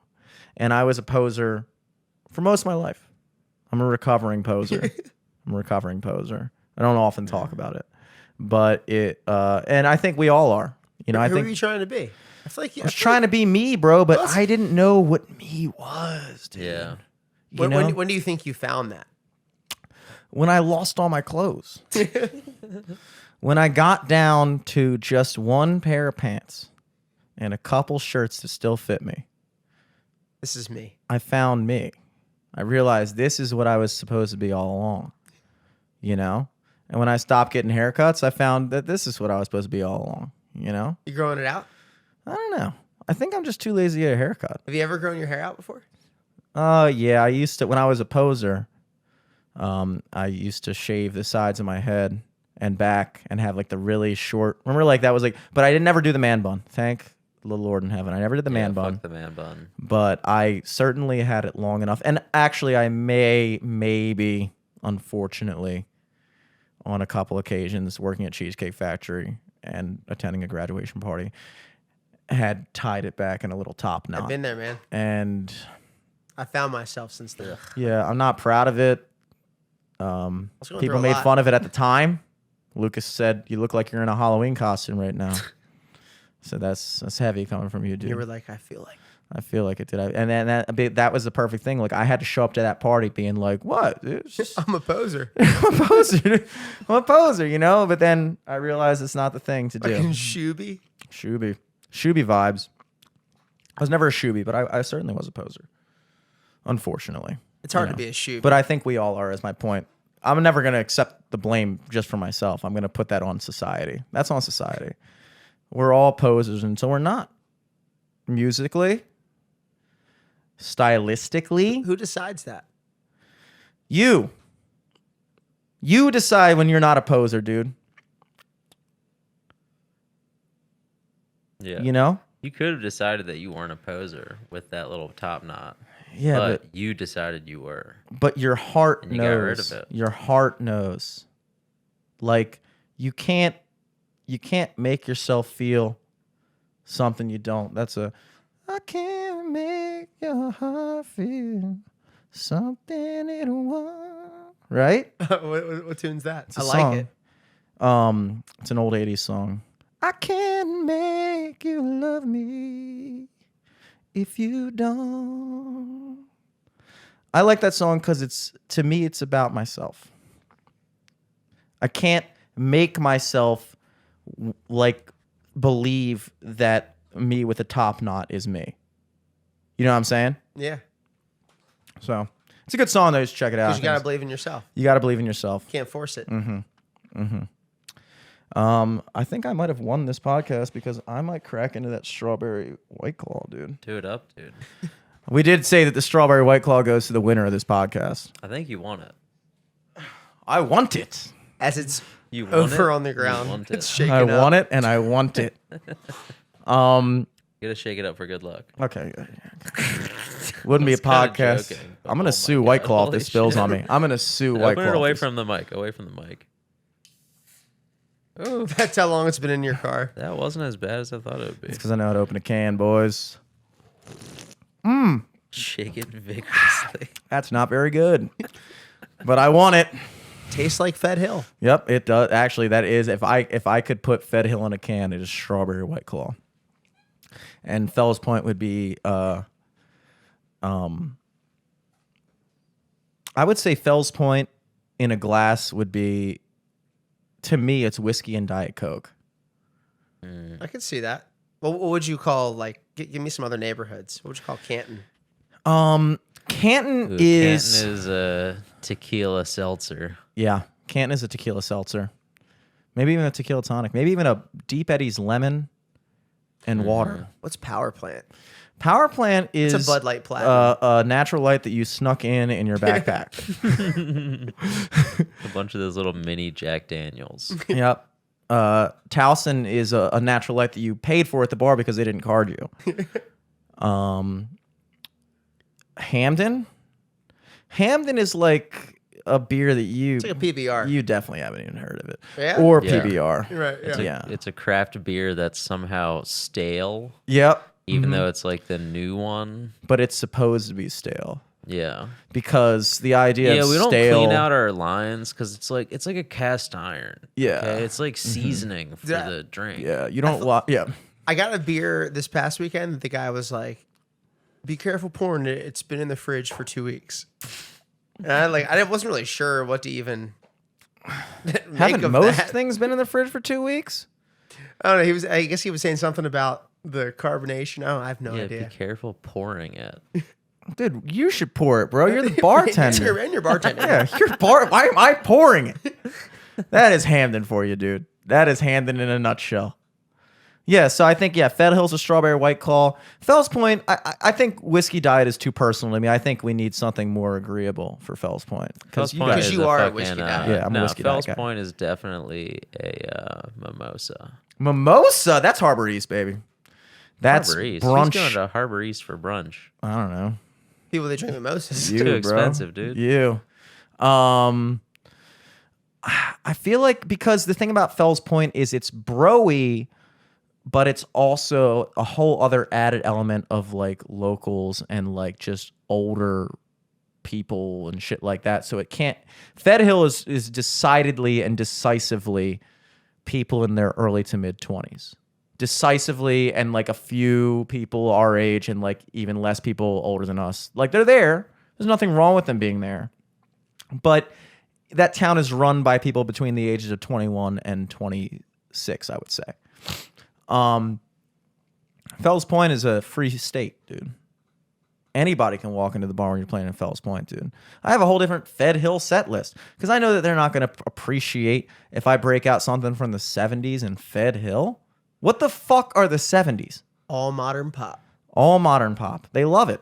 And I was a poser for most of my life. I'm a recovering poser. I don't often talk about it, but and I think we all are, you know, Who are you trying to be? I feel like I was trying to be me, bro, but I didn't know what me was, dude. Yeah. You know? When do you think you found that? When I lost all my clothes. When I got down to just one pair of pants and a couple shirts that still fit me, This is me. I found me. I realized this is what I was supposed to be all along, you know? And when I stopped getting haircuts, I found that this is what I was supposed to be all along, you know? You growing it out? I don't know. I think I'm just too lazy to get a haircut. Have you ever grown your hair out before? Yeah, I used to, when I was a poser, I used to shave the sides of my head and back and have like the really short, remember like that was like, but I didn't never do the man bun. Thank the Lord in heaven. I never did the man bun. Fuck the man bun. But I certainly had it long enough. And actually I maybe, unfortunately, on a couple occasions working at Cheesecake Factory and attending a graduation party, had tied it back in a little top knot. I've been there, man. And I found myself since then. yeah, I'm not proud of it. going through People a made lot. fun of it at the time. Lucas said, "You look like you're in a Halloween costume right now." So that's heavy coming from you, dude. You were like, I feel like it did. And then that was the perfect thing. Like I had to show up to that party being like, "What? It's just, I'm a poser. I'm a poser. I'm a poser," you know. But then I realized it's not the thing to do. Fucking Shooby. Shooby vibes. I was never a shooby, but I certainly was a poser. Unfortunately, It's hard you to know. be a Shooby. But I think we all are. Is my point. I'm never gonna accept the blame just for myself. I'm gonna put that on society. That's on society. We're all posers until we're not. Musically, stylistically, Who decides that? you decide when you're not a poser, dude. Yeah. You know? You could have decided that you weren't a poser with that little top knot. Yeah, but you decided you were. but your heart And you knows. got rid of it. Your heart knows. Like you can't make yourself feel something you don't. That's I can't make your heart feel something it won't. Right? What tune's that? It's a I like song. it. It's an old 80s song. I can't make you love me if you don't. I like that song because to me it's about myself. I can't make myself like believe that me with a top knot is me. You know what I'm saying? Yeah. So it's a good song though. Just check it out. Because you got to believe in yourself. You gotta believe in yourself. Can't force it. I think I might have won this podcast because I might crack into that strawberry White Claw, dude. Do it up, dude. We did say that the strawberry White Claw goes to the winner of this podcast. I think you want it. I want it. As it's You want over it? on the You ground. want It's it. shaking I up. want it and I want it. You gotta shake it up for good luck. Okay. Wouldn't be a was kinda podcast. joking, but I'm gonna oh my sue White God, Claw if holy this spills shit. on me. I'm gonna sue White Open Claw. it away if this- from the mic. Away from the mic. Oh, That's how long it's been in your car. that wasn't as bad as I thought it would be. It's because I know how to open a can, boys. Shake it vigorously. That's not very good. But I want it. Tastes like Fed Hill. Yep, it does. Actually, that is if I could put Fed Hill in a can, it is strawberry White Claw. And Fells Point would be I would say Fells Point in a glass would be, to me, it's whiskey and Diet Coke. I could see that. Well, what would you call, like, give me some other neighborhoods. What would you call Canton? Canton Ooh, is Canton is a tequila seltzer. yeah, Canton is a tequila seltzer. Maybe even a tequila tonic. Maybe even a Deep Eddy's lemon and water. What's Power Plant? Power Plant is It's a Bud Light Platinum. a natural light that you snuck in your backpack. A bunch of those little mini Jack Daniels. Yep. Towson is a natural light that you paid for at the bar because they didn't card you. Hamden is like a beer that you It's like a PBR. you definitely haven't even heard of it. Yeah? Or Yeah. PBR. Right, yeah. Yeah. It's a craft beer that's somehow stale, Yep. even though it's like the new one. But it's supposed to be stale Yeah. because the idea Yeah, of we don't stale. clean out our lines because it's like a cast iron. Yeah. Okay? It's like seasoning for Yeah. the drink. Yeah, you don't. Yeah. I got a beer this past weekend. The guy was like, "Be careful pouring it. It's been in the fridge for 2 weeks." And I wasn't really sure what to even make Haven't of most that. things been in the fridge for 2 weeks? I don't know. I guess he was saying something about the carbonation. I have no Yeah, idea. be careful pouring it. Dude, you should pour it, bro. You're the bartender. and your bartender. Yeah, you're why am I pouring it? That is Hamden for you, dude. That is Hamden in a nutshell. Yeah, so I think, Fed Hill's a strawberry White Claw. Fells Point, I think whiskey diet is too personal to me. I think we need something more agreeable for Fells Point. Fells you Point guys, Because is you a are a fucking, whiskey guy. Yeah, I'm a no, whiskey diet Fells guy. Point is definitely a mimosa. Mimosa, that's Harbor East, baby. That's Harbor East. brunch. Who's going to Harbor East for brunch? I don't know. People that drink mimosas. You, too bro. expensive, dude. You. I feel like because the thing about Fells Point is it's broy, but it's also a whole other added element of like locals and like just older people and shit like that. So it can't. Fed Hill is decidedly and decisively people in their early to mid 20s. Decisively, and like a few people our age and like even less people older than us. Like they're there. There's nothing wrong with them being there. But that town is run by people between the ages of 21 and 26, I would say. Fells Point is a free state, dude. Anybody can walk into the bar when you're playing in Fells Point, dude. I have a whole different Fed Hill set list because I know that they're not going to appreciate if I break out something from the 70s in Fed Hill. What the fuck are the 70s? All modern pop. All modern pop. They love it.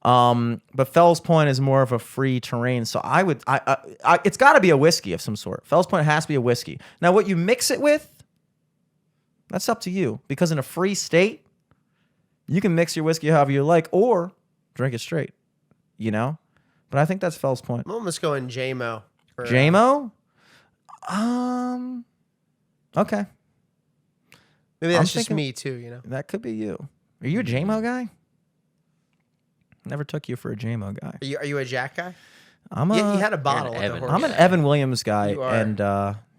But Fells Point is more of a free terrain, so it's got to be a whiskey of some sort. Fells Point has to be a whiskey. Now, what you mix it with, that's up to you. Because in a free state, you can mix your whiskey however you like, or drink it straight. You know, but I think that's Fells Point. I'm almost going JMO. JMO? Okay. Maybe that's just me too. You know, that could be you. Are you a JMO guy? Never took you for a JMO guy. Are you a Jack guy? You had a bottle. I'm an Evan Williams guy, You are. and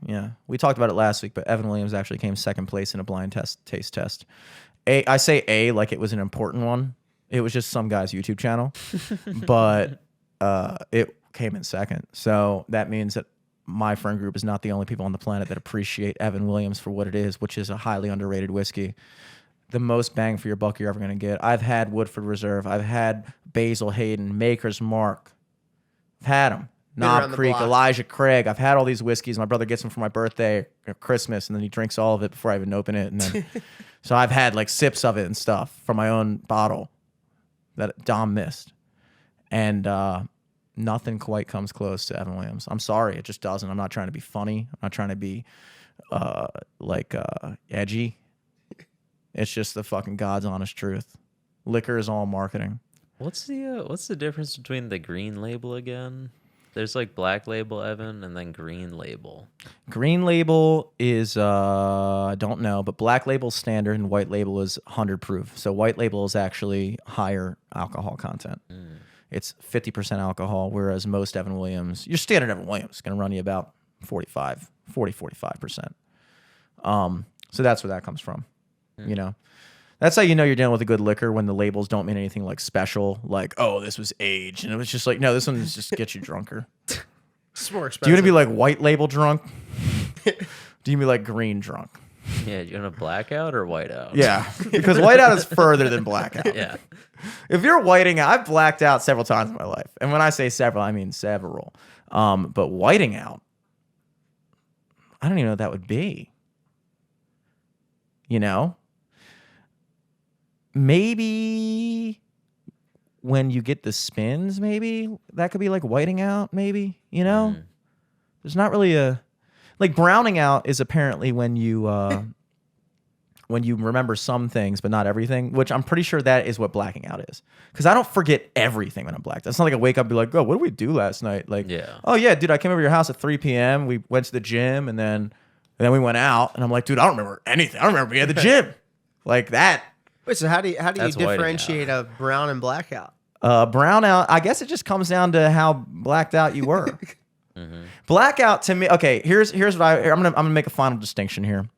yeah, we talked about it last week. But Evan Williams actually came second place in a blind taste test. I say A like it was an important one. It was just some guy's YouTube channel, but it came in second. So that means that my friend group is not the only people on the planet that appreciate Evan Williams for what it is, which is a highly underrated whiskey. The most bang for your buck you're ever going to get. I've had Woodford Reserve. I've had Basil Hayden, Maker's Mark. I've had them. Knob Creek, Elijah Craig. I've had all these whiskeys. My brother gets them for my birthday or Christmas, and then he drinks all of it before I even open it. And then, so I've had like sips of it and stuff from my own bottle that Dom missed. And nothing quite comes close to Evan Williams. I'm sorry. It just doesn't. I'm not trying to be funny. I'm not trying to be edgy. It's just the fucking God's honest truth. Liquor is all marketing. What's the difference between the green label again? There's like black label Evan and then green label. Green label is I don't know, but black label standard and white label is 100 proof. So white label is actually higher alcohol content. It's 50% alcohol, whereas most Evan Williams, your standard Evan Williams is going to run you about 45%. So that's where that comes from. You know, that's how you know you're dealing with a good liquor when the labels don't mean anything like special, like, oh, this was aged. And it was just like, no, this one is just get you drunker. It's more expensive. Do you want to be like white label drunk? Do you be like green drunk? Yeah, do you want a blackout or whiteout? Yeah, because whiteout is further than blackout. Yeah. If you're whiting out, I've blacked out several times in my life. And when I say several, I mean several. But whiting out, I don't even know what that would be. You know? Maybe when you get the spins, maybe that could be like whiting out, maybe, you know? There's not really like browning out is apparently when you remember some things but not everything, which I'm pretty sure that is what blacking out is. Because I don't forget everything when I'm blacked out. It's not like I wake up and be like, oh, what did we do last night? Like, oh yeah, dude, I came over to your house at 3 p.m. We went to the gym and then we went out and I'm like, dude, I don't remember anything. I don't remember being at the gym. Like that. Wait, so how do you That's differentiate a brown and blackout? Brownout, I guess it just comes down to how blacked out you were. Blackout to me, okay, here's what I'm gonna make a final distinction here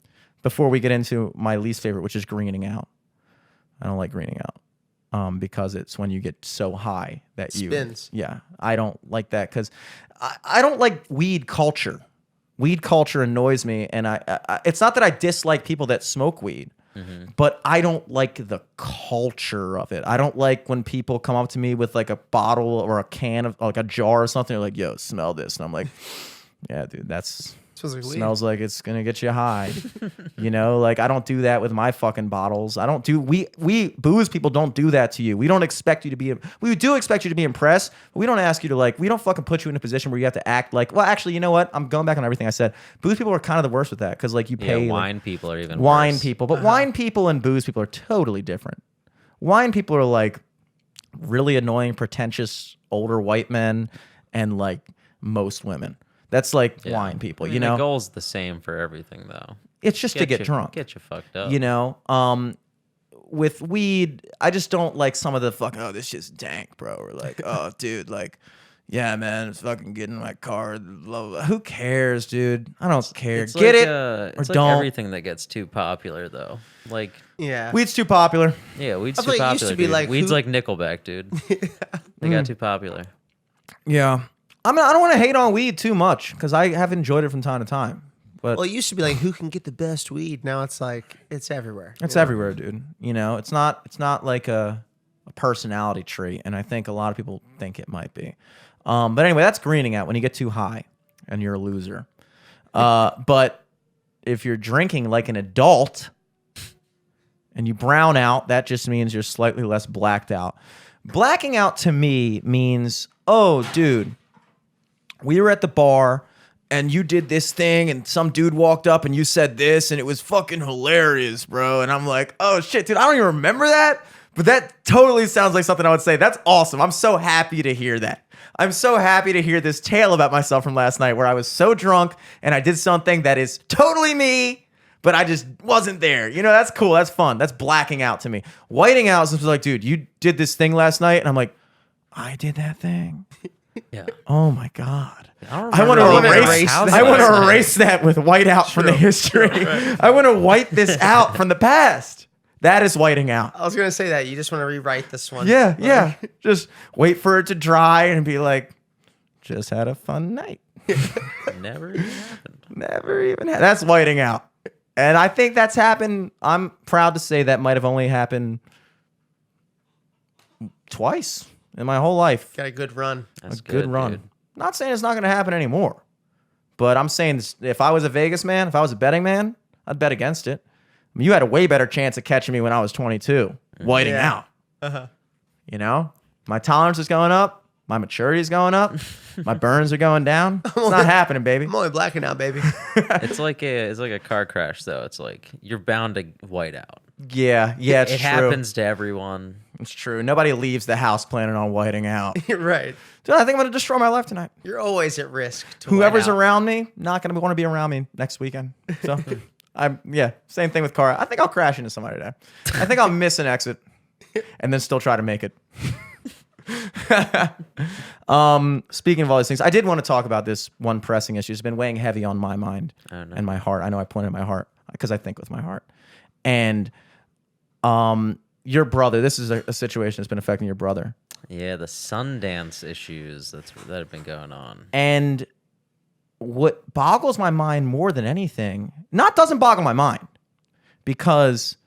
before we get into my least favorite, which is greening out. I don't like greening out because it's when you get so high that you spins. Yeah, I don't like that because I don't like weed culture. Weed culture annoys me, and I it's not that I dislike people that smoke weed. But I don't like the culture of it. I don't like when people come up to me with like a bottle or a can of like a jar or something. They're like, yo, smell this. And I'm like, yeah, dude, smells like it's going to get you high. You know, like I don't do that with my fucking bottles. We booze people don't do that to you. We don't expect you to be, we do expect you to be impressed, but we don't ask you to like, we don't fucking put you in a position where you have to act like, well, actually, you know what? I'm going back on everything I said. Booze people are kind of the worst with that because like you pay. Yeah, wine people are even wine worse. people, but wine people and booze people are totally different. Wine people are like really annoying, pretentious, older white men and like most women. That's like wine people, you know? The goal's the same for everything, though. It's just to get drunk. Get you fucked up. You know? With weed, I just don't like some of the fucking, oh, this shit's dank, bro. Or like, oh, dude, like, yeah, man, it's fucking getting in my car. Blah, blah. Who cares, dude? I don't care. It's Get like, it or it's don't. Like everything that gets too popular, though. Like, yeah. Weed's too popular. Yeah, weed's I too feel like it popular. used to be dude. like Weed's who- like Nickelback, dude. They got too popular. Yeah. I mean, I don't want to hate on weed too much because I have enjoyed it from time to time. But Well, it used to be like who can get the best weed. Now it's like it's everywhere. it's everywhere, dude. You know, it's not like a a personality trait, and I think a lot of people think it might be. But anyway, that's greening out when you get too high and you're a loser. But if you're drinking like an adult and you brown out, that just means you're slightly less blacked out. Blacking out to me means, oh, dude, we were at the bar and you did this thing and some dude walked up and you said this and it was fucking hilarious, bro. And I'm like, oh shit, dude, I don't even remember that. But that totally sounds like something I would say. That's awesome. I'm so happy to hear that. I'm so happy to hear this tale about myself from last night where I was so drunk and I did something that is totally me, but I just wasn't there. You know, that's cool. That's fun. That's blacking out to me. Whiting out is just like, dude, you did this thing last night. And I'm like, I did that thing. Yeah. Oh my God. I want to erase erase. that. I want to erase that with white out from the history. I want to white this out from the past. That is whiting out. I was gonna say that you just want to rewrite this one. Yeah. Just wait for it to dry and be like, just had a fun night. Never even happened. Never even had. That's whiting out. And I think that's happened. I'm proud to say that might have only happened twice in my whole life. Got a good run. That's A good run. dude. Not saying it's not going to happen anymore, but I'm saying this, if I was a Vegas man, if I was a betting man, I'd bet against it. I mean, you had a way better chance of catching me when I was 22, whiting out. You know, my tolerance is going up, my maturity is going up, my burns are going down. It's not happening, baby. I'm only blacking out, baby. It's like a car crash though. It's like you're bound to white out. Yeah, it's It true. happens to everyone. It's true. Nobody leaves the house planning on whiting out. You're right. Dude, I think I'm going to destroy my life tonight. You're always at risk. To Whoever's white out. around me, not going to want to be around me next weekend. So, same thing with car. I think I'll crash into somebody today. I think I'll miss an exit and then still try to make it. Speaking of all these things, I did want to talk about this one pressing issue. It's been weighing heavy on my mind and my heart. I know I pointed at my heart because I think with my heart. And your brother, this is a situation that's been affecting your brother. Yeah, the Sundance issues that have been going on. And what boggles my mind more than anything, doesn't boggle my mind because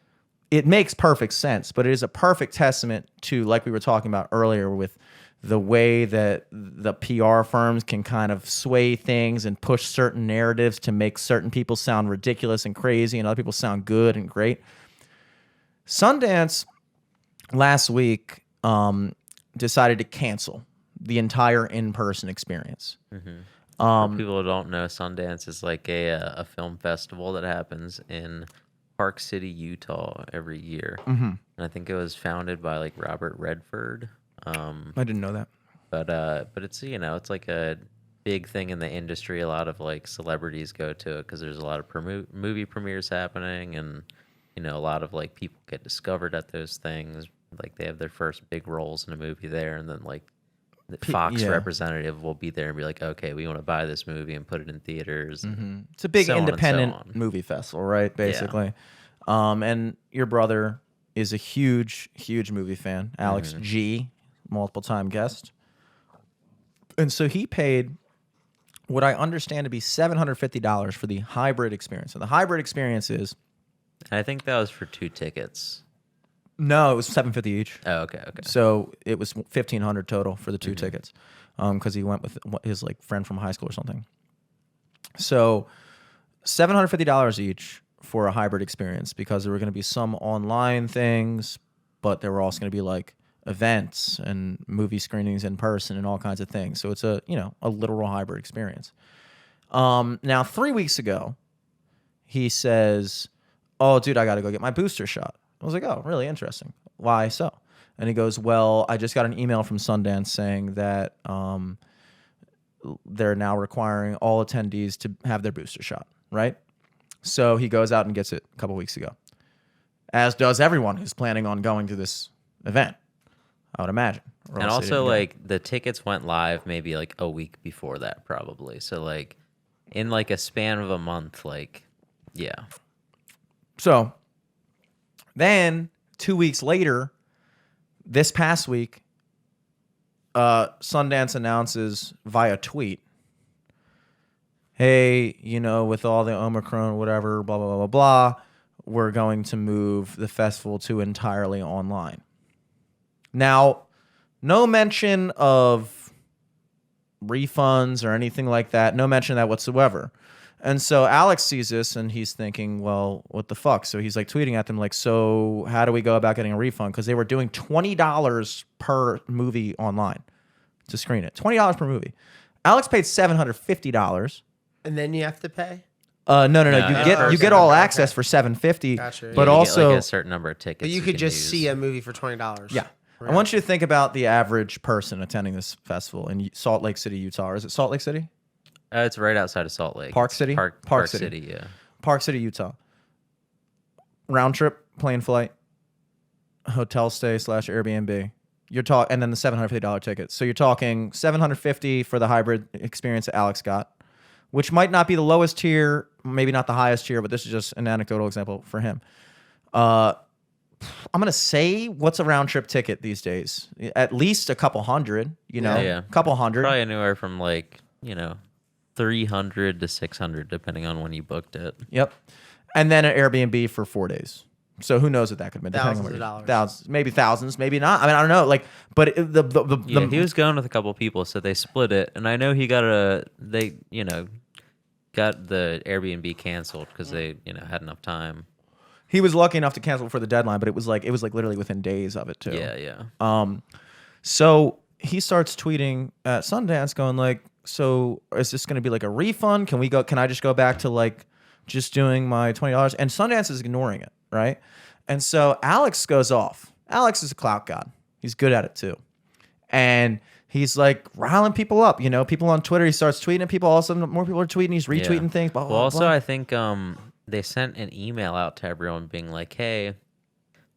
it makes perfect sense, but it is a perfect testament to, like we were talking about earlier, with the way that the PR firms can kind of sway things and push certain narratives to make certain people sound ridiculous and crazy and other people sound good and great. Sundance last week decided to cancel the entire in-person experience. For people who don't know, Sundance is like a film festival that happens in Park City, Utah every year. And I think it was founded by like Robert Redford. I didn't know that. But it's, it's like a big thing in the industry. A lot of like celebrities go to it because there's a lot of movie premieres happening, and a lot of like people get discovered at those things. Like they have their first big roles in a movie there, and then like the Fox representative will be there and be like, okay, we want to buy this movie and put it in theaters. It's a big so on and so independent on. movie festival, right? Basically. And your brother is a huge movie fan, Alex G, multiple time guest. And so he paid what I understand to be $750 for the hybrid experience. And the hybrid experience is... And I think that was for 2 tickets. No, it was $750 each. Oh, okay. So it was $1,500 total for the 2 tickets, because he went with his like friend from high school or something. So $750 each for a hybrid experience, because there were going to be some online things, but there were also going to be like events and movie screenings in person and all kinds of things. So it's a literal hybrid experience. Now 3 weeks ago, he says, "Oh, dude, I got to go get my booster shot." I was like, "Oh, really interesting. Why so?" And he goes, "Well, I just got an email from Sundance saying that they're now requiring all attendees to have their booster shot, right?" So he goes out and gets it a couple weeks ago, as does everyone who's planning on going to this event, I would imagine. And also, like, the tickets went live maybe like a week before that, probably. So, like, in like a span of a month, like, yeah. So then 2 weeks later, this past week, Sundance announces via tweet, "Hey, with all the Omicron, whatever, blah, blah, blah, blah, blah, we're going to move the festival to entirely online." Now, no mention of refunds or anything like that. No mention of that whatsoever. And so Alex sees this and he's thinking, well, what the fuck? So he's like tweeting at them like, so how do we go about getting a refund? Because they were doing $20 per movie online to screen it. $20 per movie. Alex paid $750. And then you have to pay? No. Yeah, You get all access for $750. Gotcha. But You also get like a certain number of tickets. But you can could just use. see a movie for $20. yeah. I want you to think about the average person attending this festival in Salt Lake City, Utah. Or is it Salt Lake City? It's right outside of Salt Lake. Park City? Park City, yeah. Park City, Utah. Round trip, plane flight, hotel stay / Airbnb. You're talking, and then the $750 ticket. So you're talking $750 for the hybrid experience that Alex got, which might not be the lowest tier, maybe not the highest tier, but this is just an anecdotal example for him. I'm gonna say, what's a round trip ticket these days? At least a couple hundred, Yeah. couple hundred. Probably anywhere from like, 300 to 600, depending on when you booked it. Yep. And then an Airbnb for 4 days. So who knows what that could have been? Thousands depending on of what dollars. Thousands, maybe thousands, maybe not. I mean, I don't know. Like, but Yeah, he was going with a couple people, so they split it. And I know he got got the Airbnb canceled because they, had enough time. he was lucky enough to cancel for the deadline, but it was like literally within days of it too. Yeah. So he starts tweeting at Sundance, going like, "So is this going to be like a refund? Can we go? Can I just go back to like just doing my $20?" And Sundance is ignoring it, right? And so Alex goes off. Alex is a clout god. He's good at it too, and he's like riling people up. People on Twitter. He starts tweeting at people. All of a sudden, more people are tweeting. He's retweeting things. Blah, blah, Well, also, blah. I think they sent an email out to everyone being like, "Hey,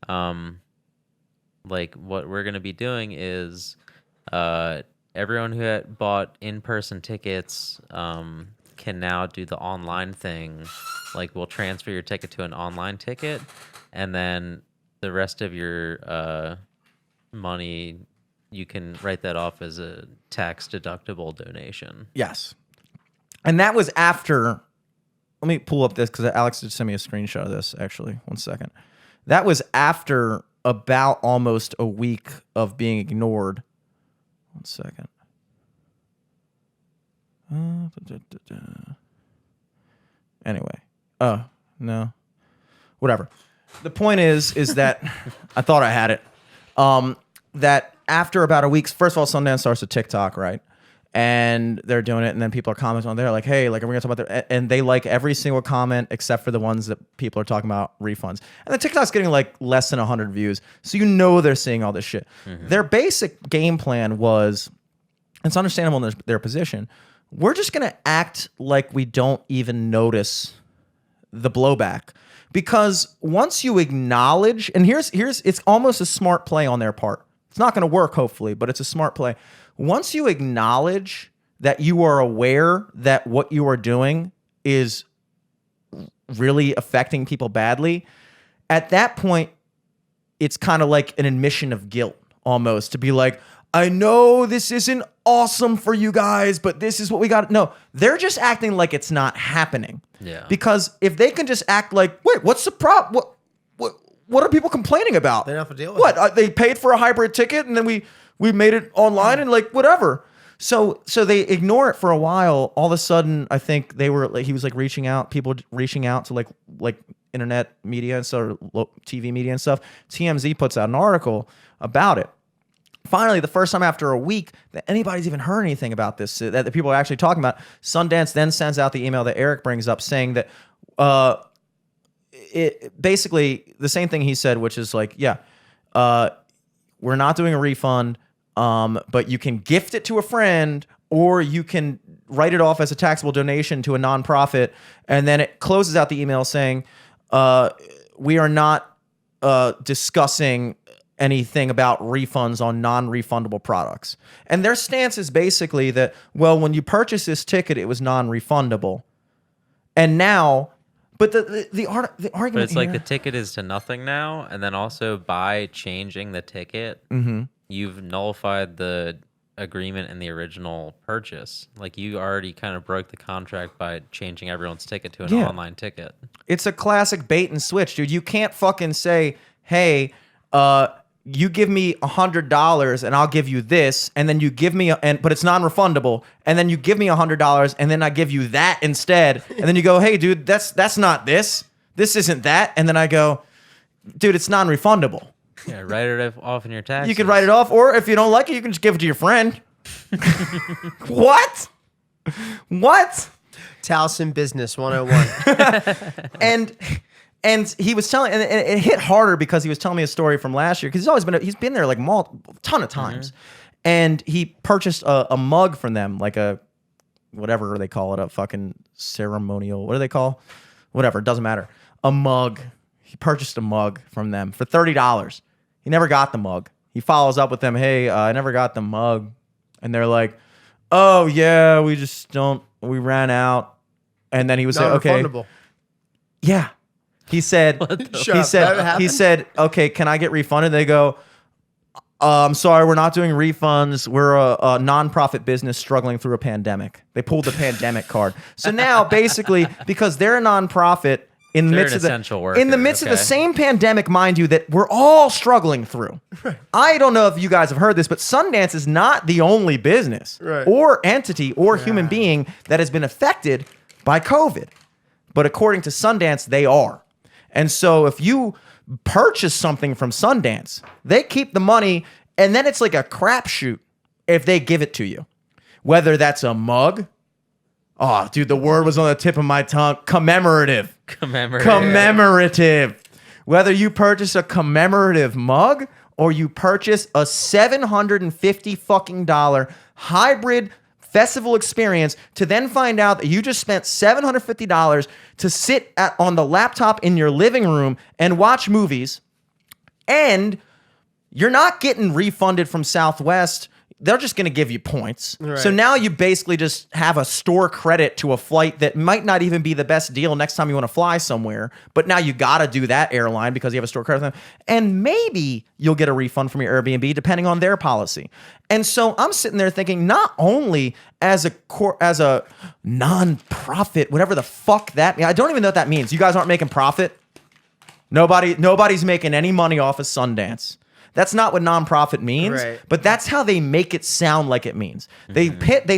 like what we're gonna be doing is, everyone who had bought in-person tickets can now do the online thing. Like, we'll transfer your ticket to an online ticket, and then the rest of your money, you can write that off as a tax-deductible donation." Yes. And that was after. Let me pull up this because Alex did send me a screenshot of this, actually. 1 second. That was after about almost a week of being ignored. 1 second. Anyway. Oh, no. Whatever. The point is that I thought I had it. That after about a week, first of all, Sundance starts a TikTok, right? And they're doing it, and then people are commenting on there like, "Hey, like, are we gonna talk about that?" And they like every single comment except for the ones that people are talking about refunds. And the TikTok's getting like less than 100 views, so they're seeing all this shit. Their basic game plan was, it's understandable in their position. We're just gonna act like we don't even notice the blowback, because once you acknowledge, and here's it's almost a smart play on their part. It's not gonna work, hopefully, but it's a smart play. Once you acknowledge that you are aware that what you are doing is really affecting people badly, at that point, it's kind of like an admission of guilt almost, to be like, "I know this isn't awesome for you guys, but this is what we got." No, they're just acting like it's not happening. Yeah. Because if they can just act like, "Wait, what's the problem? What are people complaining about? They don't have to deal with what? They paid for a hybrid ticket and then we made it online and like whatever." So they ignore it for a while. All of a sudden, I think he was like people reaching out to like internet media and sort of TV media and stuff. TMZ puts out an article about it. Finally, the first time after a week that anybody's even heard anything about this, that the people are actually talking about, Sundance then sends out the email that Eric brings up saying that it basically the same thing he said, which is like, we're not doing a refund, but you can gift it to a friend or you can write it off as a taxable donation to a nonprofit. And then it closes out the email saying, we are not discussing anything about refunds on non-refundable products. And their stance is basically that, well, when you purchase this ticket, it was non-refundable. And now, but the argument, But it's like here- the ticket is to nothing now, and then also by changing the ticket, you've nullified the agreement in the original purchase. Like, you already kind of broke the contract by changing everyone's ticket to an online ticket. It's a classic bait and switch, dude. You can't fucking say, "Hey, you give me $100 and I'll give you this, and then you give me but it's non-refundable, and then you give me $100 and then I give you that instead, and then you go, hey dude, that's not this isn't that, and then I go, dude, it's non-refundable. Yeah, write it off in your taxes. You can write it off, or if you don't like it, you can just give it to your friend. What? Towson Business 101. And he was telling, and it hit harder because he was telling me a story from last year, because he's been there like a ton of times, and he purchased a mug from them, like a whatever they call it, a fucking ceremonial. What do they call? Whatever, it doesn't matter. A mug. He purchased a mug from them for $30. He never got the mug. He follows up with them, hey, I never got the mug, and they're like, oh yeah, we ran out, and then he was like, okay, yeah. He said, he said, okay, can I get refunded? They go, I'm sorry, we're not doing refunds. We're a nonprofit business struggling through a pandemic. They pulled the pandemic card. So now, basically, because they're a nonprofit in the midst of the same pandemic, mind you, that we're all struggling through. Right. I don't know if you guys have heard this, but Sundance is not the only business or entity or human being that has been affected by COVID. But according to Sundance, they are. And so if you purchase something from Sundance, they keep the money, and then it's like a crapshoot if they give it to you. Whether that's a mug. Oh, dude, the word was on the tip of my tongue. Commemorative. Whether you purchase a commemorative mug or you purchase a $750 fucking hybrid festival experience to then find out that you just spent $750 to sit on the laptop in your living room and watch movies, and you're not getting refunded from Southwest. They're just going to give you points. Right. So now you basically just have a store credit to a flight that might not even be the best deal next time you want to fly somewhere. But now you got to do that airline because you have a store credit with them. And maybe you'll get a refund from your Airbnb depending on their policy. And so I'm sitting there thinking, not only as a non-profit, whatever the fuck that means. I don't even know what that means. You guys aren't making profit? Nobody's making any money off of Sundance. That's not what nonprofit means, but that's how they make it sound like it means. They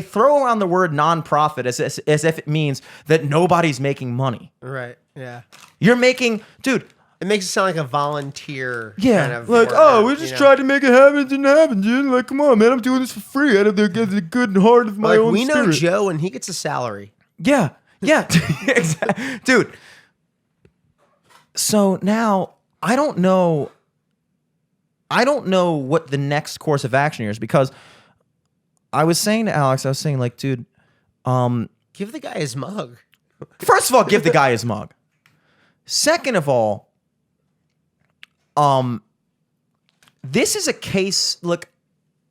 throw around the word nonprofit as if it means that nobody's making money. Right. Yeah. You're making, dude. It makes it sound like a volunteer. Yeah. Kind of like, work, we just tried to make it happen. It didn't happen, dude. Like, come on, man. I'm doing this for free out of the good heart of my own spirit. We know Joe, and he gets a salary. Yeah. Yeah. Exactly. Dude. So now I don't know what the next course of action here is, because I was saying to Alex, like, dude, give the guy his mug. First of all, give the guy his mug. Second of all, this is a case. Look,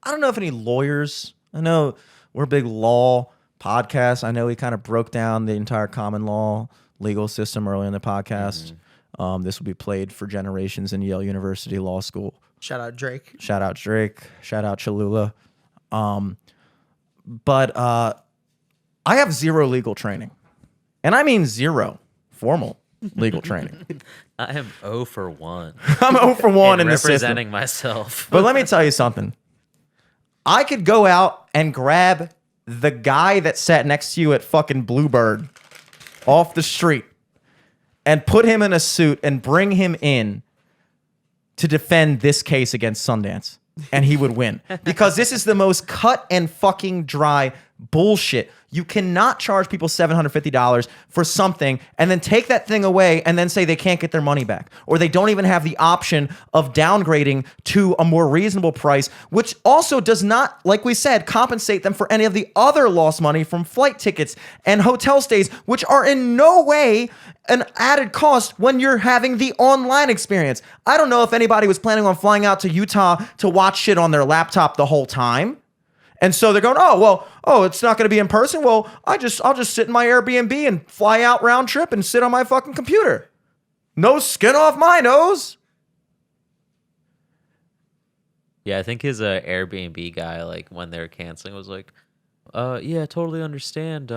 I don't know if any lawyers. I know we're a big law podcast. I know we kind of broke down the entire common law legal system earlier in the podcast. This will be played for generations in Yale University Law School. Shout out Drake. Shout out Cholula. But I have zero legal training. And I mean zero formal legal training. I am 0 for 1. I'm 0 for 1 in the system. Representing myself. But let me tell you something. I could go out and grab the guy that sat next to you at fucking Bluebird off the street and put him in a suit and bring him in to defend this case against Sundance, and he would win. Because this is the most cut and fucking dry bullshit. You cannot charge people $750 for something and then take that thing away and then say they can't get their money back, or they don't even have the option of downgrading to a more reasonable price, which also does not, like we said, compensate them for any of the other lost money from flight tickets and hotel stays, which are in no way an added cost when you're having the online experience. I don't know if anybody was planning on flying out to Utah to watch shit on their laptop the whole time. And so they're going, it's not going to be in person. Well, I'll just sit in my Airbnb and fly out round trip and sit on my fucking computer. No skin off my nose. Yeah, I think his Airbnb guy, like when they were canceling, was like, yeah, totally understand.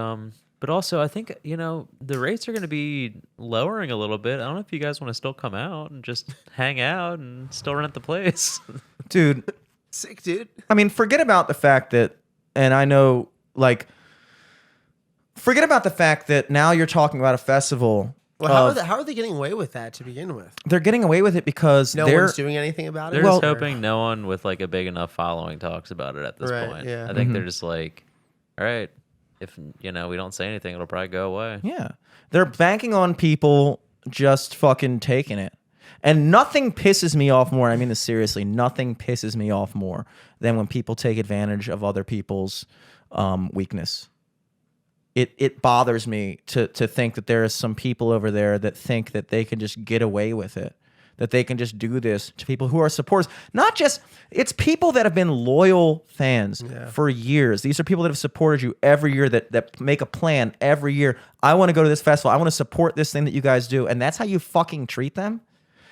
But also, I think, the rates are going to be lowering a little bit. I don't know if you guys want to still come out and just hang out and still rent the place. Dude, Sick, dude. I mean, forget about the fact that, and I know, like, forget about the fact that now you're talking about a festival. Well, how are they getting away with that to begin with? They're getting away with it because No one's doing anything about They're it. just hoping no one with like a big enough following talks about it at this Right, point. yeah. I think they're just like, all right, if we don't say anything, it'll probably go away. Yeah. They're banking on people just fucking taking it. And nothing pisses me off more. I mean this seriously. Nothing pisses me off more than when people take advantage of other people's weakness. It bothers me to think that there are some people over there that think that they can just get away with it, that they can just do this to people who are supporters. Not just, it's people that have been loyal fans for years. These are people that have supported you every year, that make a plan every year. I want to go to this festival. I want to support this thing that you guys do. And that's how you fucking treat them?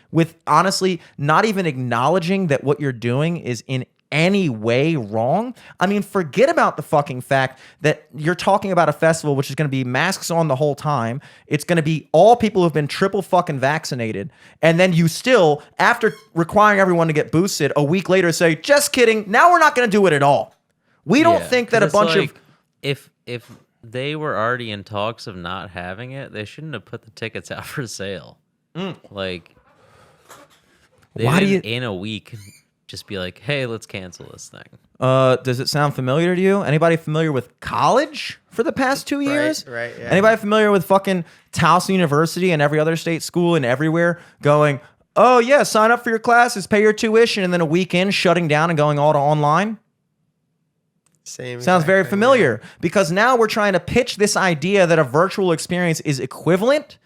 With honestly not even acknowledging that what you're doing is in any way wrong. I mean, forget about the fucking fact that you're talking about a festival which is going to be masks on the whole time. It's going to be all people who've been triple fucking vaccinated. And then you still, after requiring everyone to get boosted, a week later say, just kidding, now we're not going to do it at all. We don't think that a bunch of... If they were already in talks of not having it, they shouldn't have put the tickets out for sale. Like... Why do you in a week just be like, hey, let's cancel this thing? Does it sound familiar to you? Anybody familiar with college for the past 2 years? Right, yeah. Anybody familiar with fucking Towson University and every other state school and everywhere going, oh yeah, sign up for your classes, pay your tuition, and then a week in shutting down and going all to online? Same. Sounds very familiar because now we're trying to pitch this idea that a virtual experience is equivalent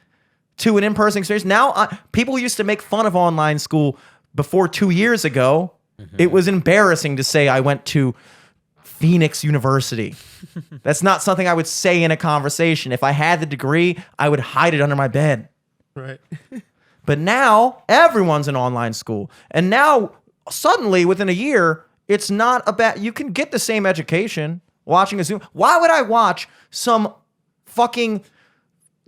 to an in-person experience. Now, people used to make fun of online school before 2 years ago. It was embarrassing to say I went to Phoenix University. That's not something I would say in a conversation. If I had the degree, I would hide it under my bed. Right. But now, everyone's in online school. And now, suddenly, within a year, it's not a bad... You can get the same education watching a Zoom. Why would I watch some fucking...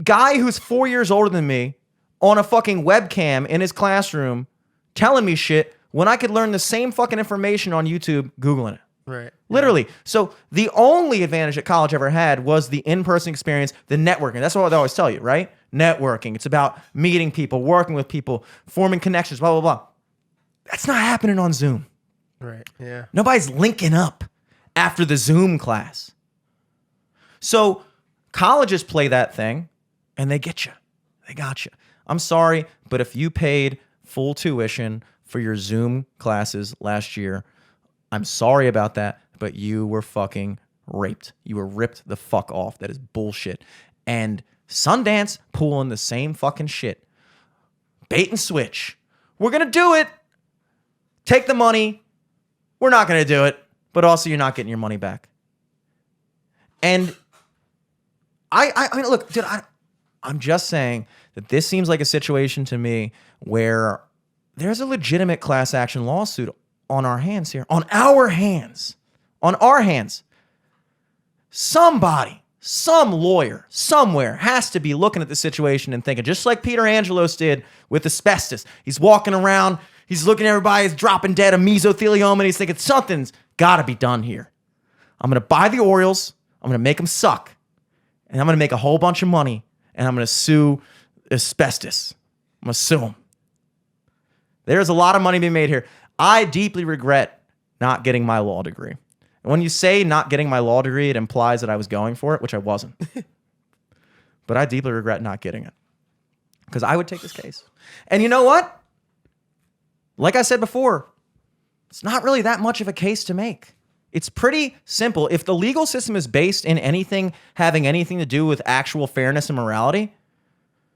guy who's 4 years older than me on a fucking webcam in his classroom telling me shit when I could learn the same fucking information on YouTube Googling it? Right. Literally. So the only advantage that college ever had was the in-person experience, the networking. That's what they always tell you, right? Networking. It's about meeting people, working with people, forming connections, blah, blah, blah. That's not happening on Zoom. Right. Yeah. Nobody's linking up after the Zoom class. So colleges play that thing. And they get you. They got you. I'm sorry, but if you paid full tuition for your Zoom classes last year, I'm sorry about that, but you were fucking raped. You were ripped the fuck off. That is bullshit. And Sundance pulling the same fucking shit. Bait and switch. We're going to do it. Take the money. We're not going to do it. But also, you're not getting your money back. And I mean, look, dude, I'm just saying that this seems like a situation to me where there's a legitimate class action lawsuit on our hands here. On our hands. On our hands. Somebody, some lawyer, somewhere has to be looking at the situation and thinking, just like Peter Angelos did with asbestos. He's walking around, he's looking at everybody, he's dropping dead of mesothelioma, and he's thinking, something's got to be done here. I'm going to buy the Orioles, I'm going to make them suck, and I'm going to make a whole bunch of money. And I'm going to sue asbestos. I'm going to sue them. There's a lot of money being made here. I deeply regret not getting my law degree. And when you say not getting my law degree, it implies that I was going for it, which I wasn't. But I deeply regret not getting it. Because I would take this case. And you know what? Like I said before, it's not really that much of a case to make. It's pretty simple. If the legal system is based in anything having anything to do with actual fairness and morality,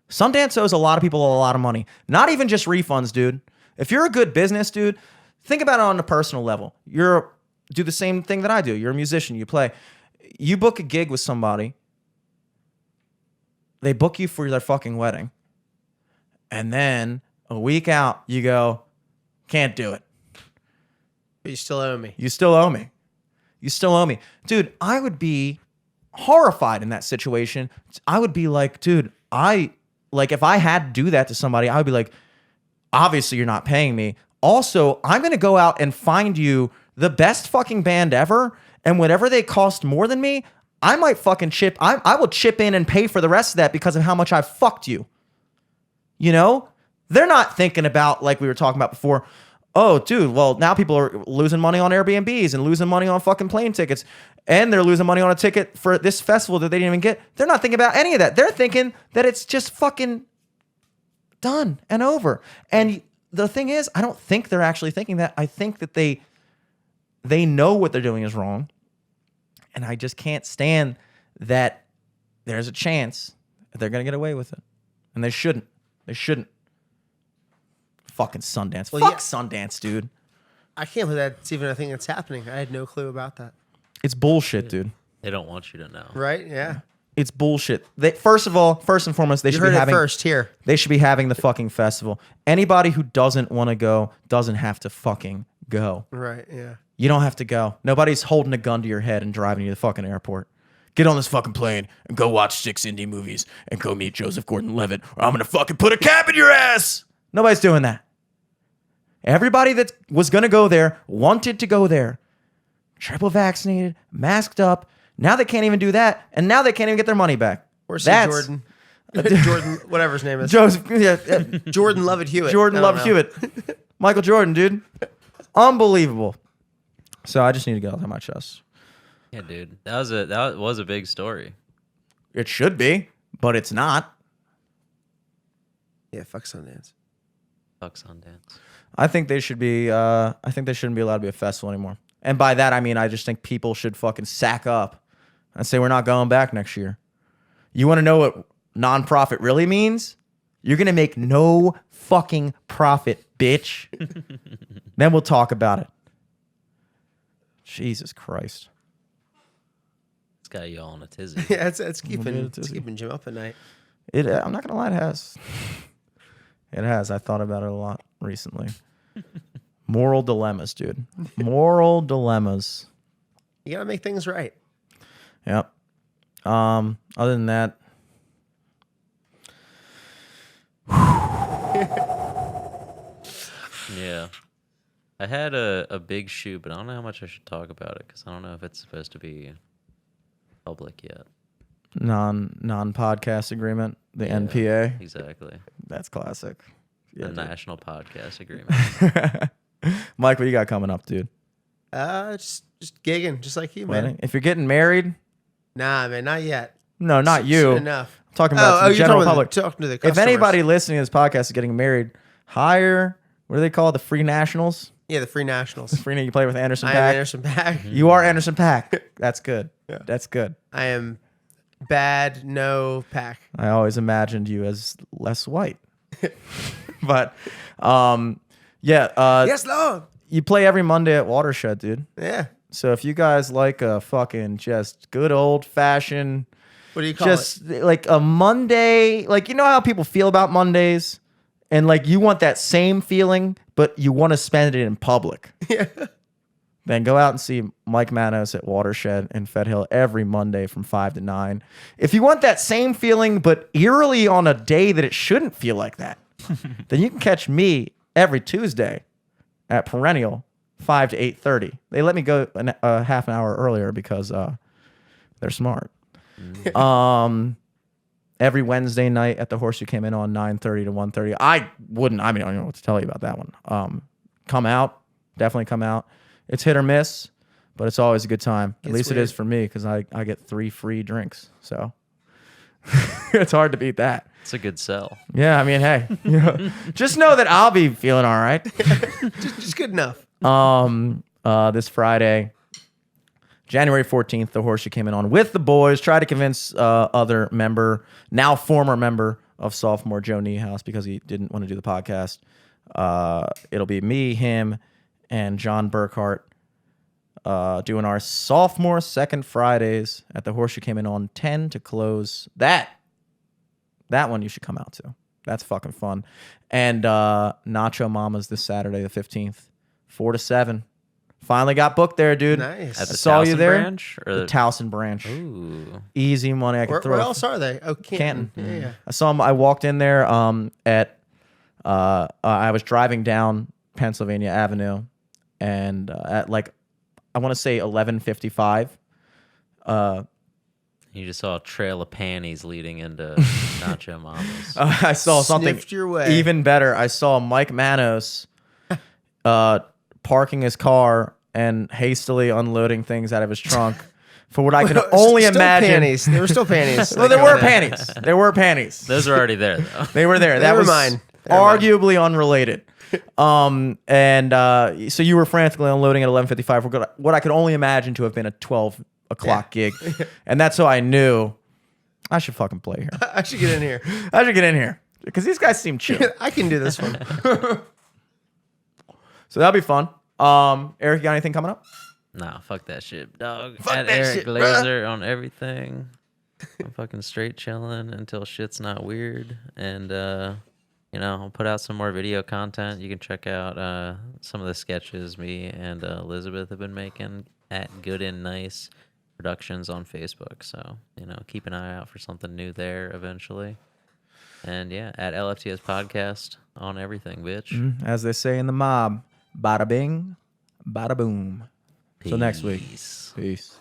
Sundance owes a lot of people a lot of money. Not even just refunds, dude. If you're a good business, dude, think about it on a personal level. Do the same thing that I do. You're a musician. You play. You book a gig with somebody. They book you for their fucking wedding. And then a week out, you go, can't do it. But you still owe me. You still owe me. You still owe me. Dude, I would be horrified in that situation. I would be like, dude, if I had to do that to somebody, I would be like, obviously you're not paying me. Also, I'm going to go out and find you the best fucking band ever, and whatever they cost more than me, I might fucking I will chip in and pay for the rest of that because of how much I fucked you. You know? They're not thinking about, like we were talking about before, oh, dude, well, now people are losing money on Airbnbs and losing money on fucking plane tickets, and they're losing money on a ticket for this festival that they didn't even get. They're not thinking about any of that. They're thinking that it's just fucking done and over. And the thing is, I don't think they're actually thinking that. I think that they know what they're doing is wrong. And I just can't stand that there's a chance that they're going to get away with it. And they shouldn't. They shouldn't. Fucking Sundance. Well, Fuck yeah. Sundance, dude. I can't believe that's even a thing that's happening. I had no clue about that. It's bullshit, dude. They don't want you to know. Right? Yeah. It's bullshit. First and foremost, they You should heard be it having first here. They should be having the fucking festival. Anybody who doesn't want to go doesn't have to fucking go. Right, yeah. You don't have to go. Nobody's holding a gun to your head and driving you to the fucking airport. Get on this fucking plane and go watch 6 indie movies and go meet Joseph Gordon-Levitt, or I'm gonna fucking put a cap in your ass. Nobody's doing that. Everybody that was gonna go there wanted to go there. Triple vaccinated, masked up. Now they can't even do that, and now they can't even get their money back. Where's That's- Jordan? Jordan, whatever his name is. Joseph, Jordan Lovett Hewitt. Jordan I don't Love know. Hewitt. Michael Jordan, dude. Unbelievable. So I just need to get off my chest. Yeah, dude. That was a big story. It should be, but it's not. Yeah, fuck Sundance. Fuck Sundance. I think they should be. I think they shouldn't be allowed to be a festival anymore. And by that I mean I just think people should fucking sack up and say we're not going back next year. You want to know what nonprofit really means? You're gonna make no fucking profit, bitch. Then we'll talk about it. Jesus Christ. It's got you all in a tizzy. Yeah, it's keeping Jim up at night. I'm not gonna lie, it has. It has. I thought about it a lot recently. Moral dilemmas, dude. Moral dilemmas. You gotta make things right. Yep. Other than that, Yeah. I had a big shoot, but I don't know how much I should talk about it because I don't know if it's supposed to be public yet. non-podcast agreement, the Yeah, NPA. Exactly. That's classic. The Yeah, National Podcast Agreement. dude. Mike, what you got coming up, dude? Just gigging, just like you, man. Wedding? If you're getting married, Nah, man, not yet. no, not Soon you. enough. I'm talking about the you're general talking public. talking to the If customers. anybody listening to this podcast is getting married, hire, what do they call it? The Free Nationals? Yeah, the Free Nationals. Free, you play with Anderson I am Paak. Anderson Paak. You are Anderson Paak. That's good. Yeah. That's good. I am bad, no Pack. I always imagined you as less white. But, yeah. Yes, Lord. You play every Monday at Watershed, dude. Yeah. So if you guys like a fucking just good old fashioned, What do you call just like a Monday, like you know how people feel about Mondays, and like you want that same feeling, but you want to spend it in public. Yeah. Then go out and see Mike Manos at Watershed in Fed Hill every Monday from 5 to 9. If you want that same feeling, but eerily on a day that it shouldn't feel like that, then you can catch me every Tuesday at Perennial, 5 to 8:30. They let me go a half an hour earlier because they're smart. Every Wednesday night at the Horse You Came In on 9:30 to 1:30. I don't know what to tell you about that one. Come out. Definitely come out. It's hit or miss, but it's always a good time. At least it is for me because I get 3 free drinks. So it's hard to beat that. It's a good sell. Yeah, I mean, hey, you know, just know that I'll be feeling all right. just good enough. This Friday, January 14th, the Horse You Came In on with the boys. Try to convince other member, now former member of Sophomore, Joe Niehaus, because he didn't want to do the podcast. It'll be me, him, and John Burkhart doing our Sophomore second Fridays at the Horse You Came In on 10 to close. That one you should come out to. That's fucking fun. And Nacho Mamas this Saturday, the 15th, 4 to 7. Finally got booked there, dude. Nice. At I the saw you Towson there. branch or The Towson branch. Ooh. Easy money I could throw. Where else are they? Oh, Canton. Canton. Yeah. I saw him. I walked in there I was driving down Pennsylvania Avenue, and at like I want to say 11:55. You just saw a trail of panties leading into Nacho Manos. I saw something Sniffed your way. even better. I saw Mike Manos parking his car and hastily unloading things out of his trunk for what I can only Still imagine. Panties. There were still panties. Well, there were panties. There were panties. Those are already there, though. They were there. That were was mine. They were mine. arguably unrelated. So you were frantically unloading at 11:55 for what I could only imagine to have been a 12 o'clock gig, and that's how I knew I should fucking play here. I should get in here. I should get in here because these guys seem chill. I can do this one. So that'll be fun. Eric, you got anything coming up? Nah, fuck that shit, dog. Fuck At that Eric shit, bruh. Glazer on everything. I'm fucking straight chilling until shit's not weird. And, I'll put out some more video content. You can check out some of the sketches me and Elizabeth have been making at Good and Nice Productions on Facebook. So, keep an eye out for something new there eventually. And, yeah, at LFTS Podcast on everything, bitch. As they say in the mob, bada bing, bada boom. Till next week. Peace. Peace.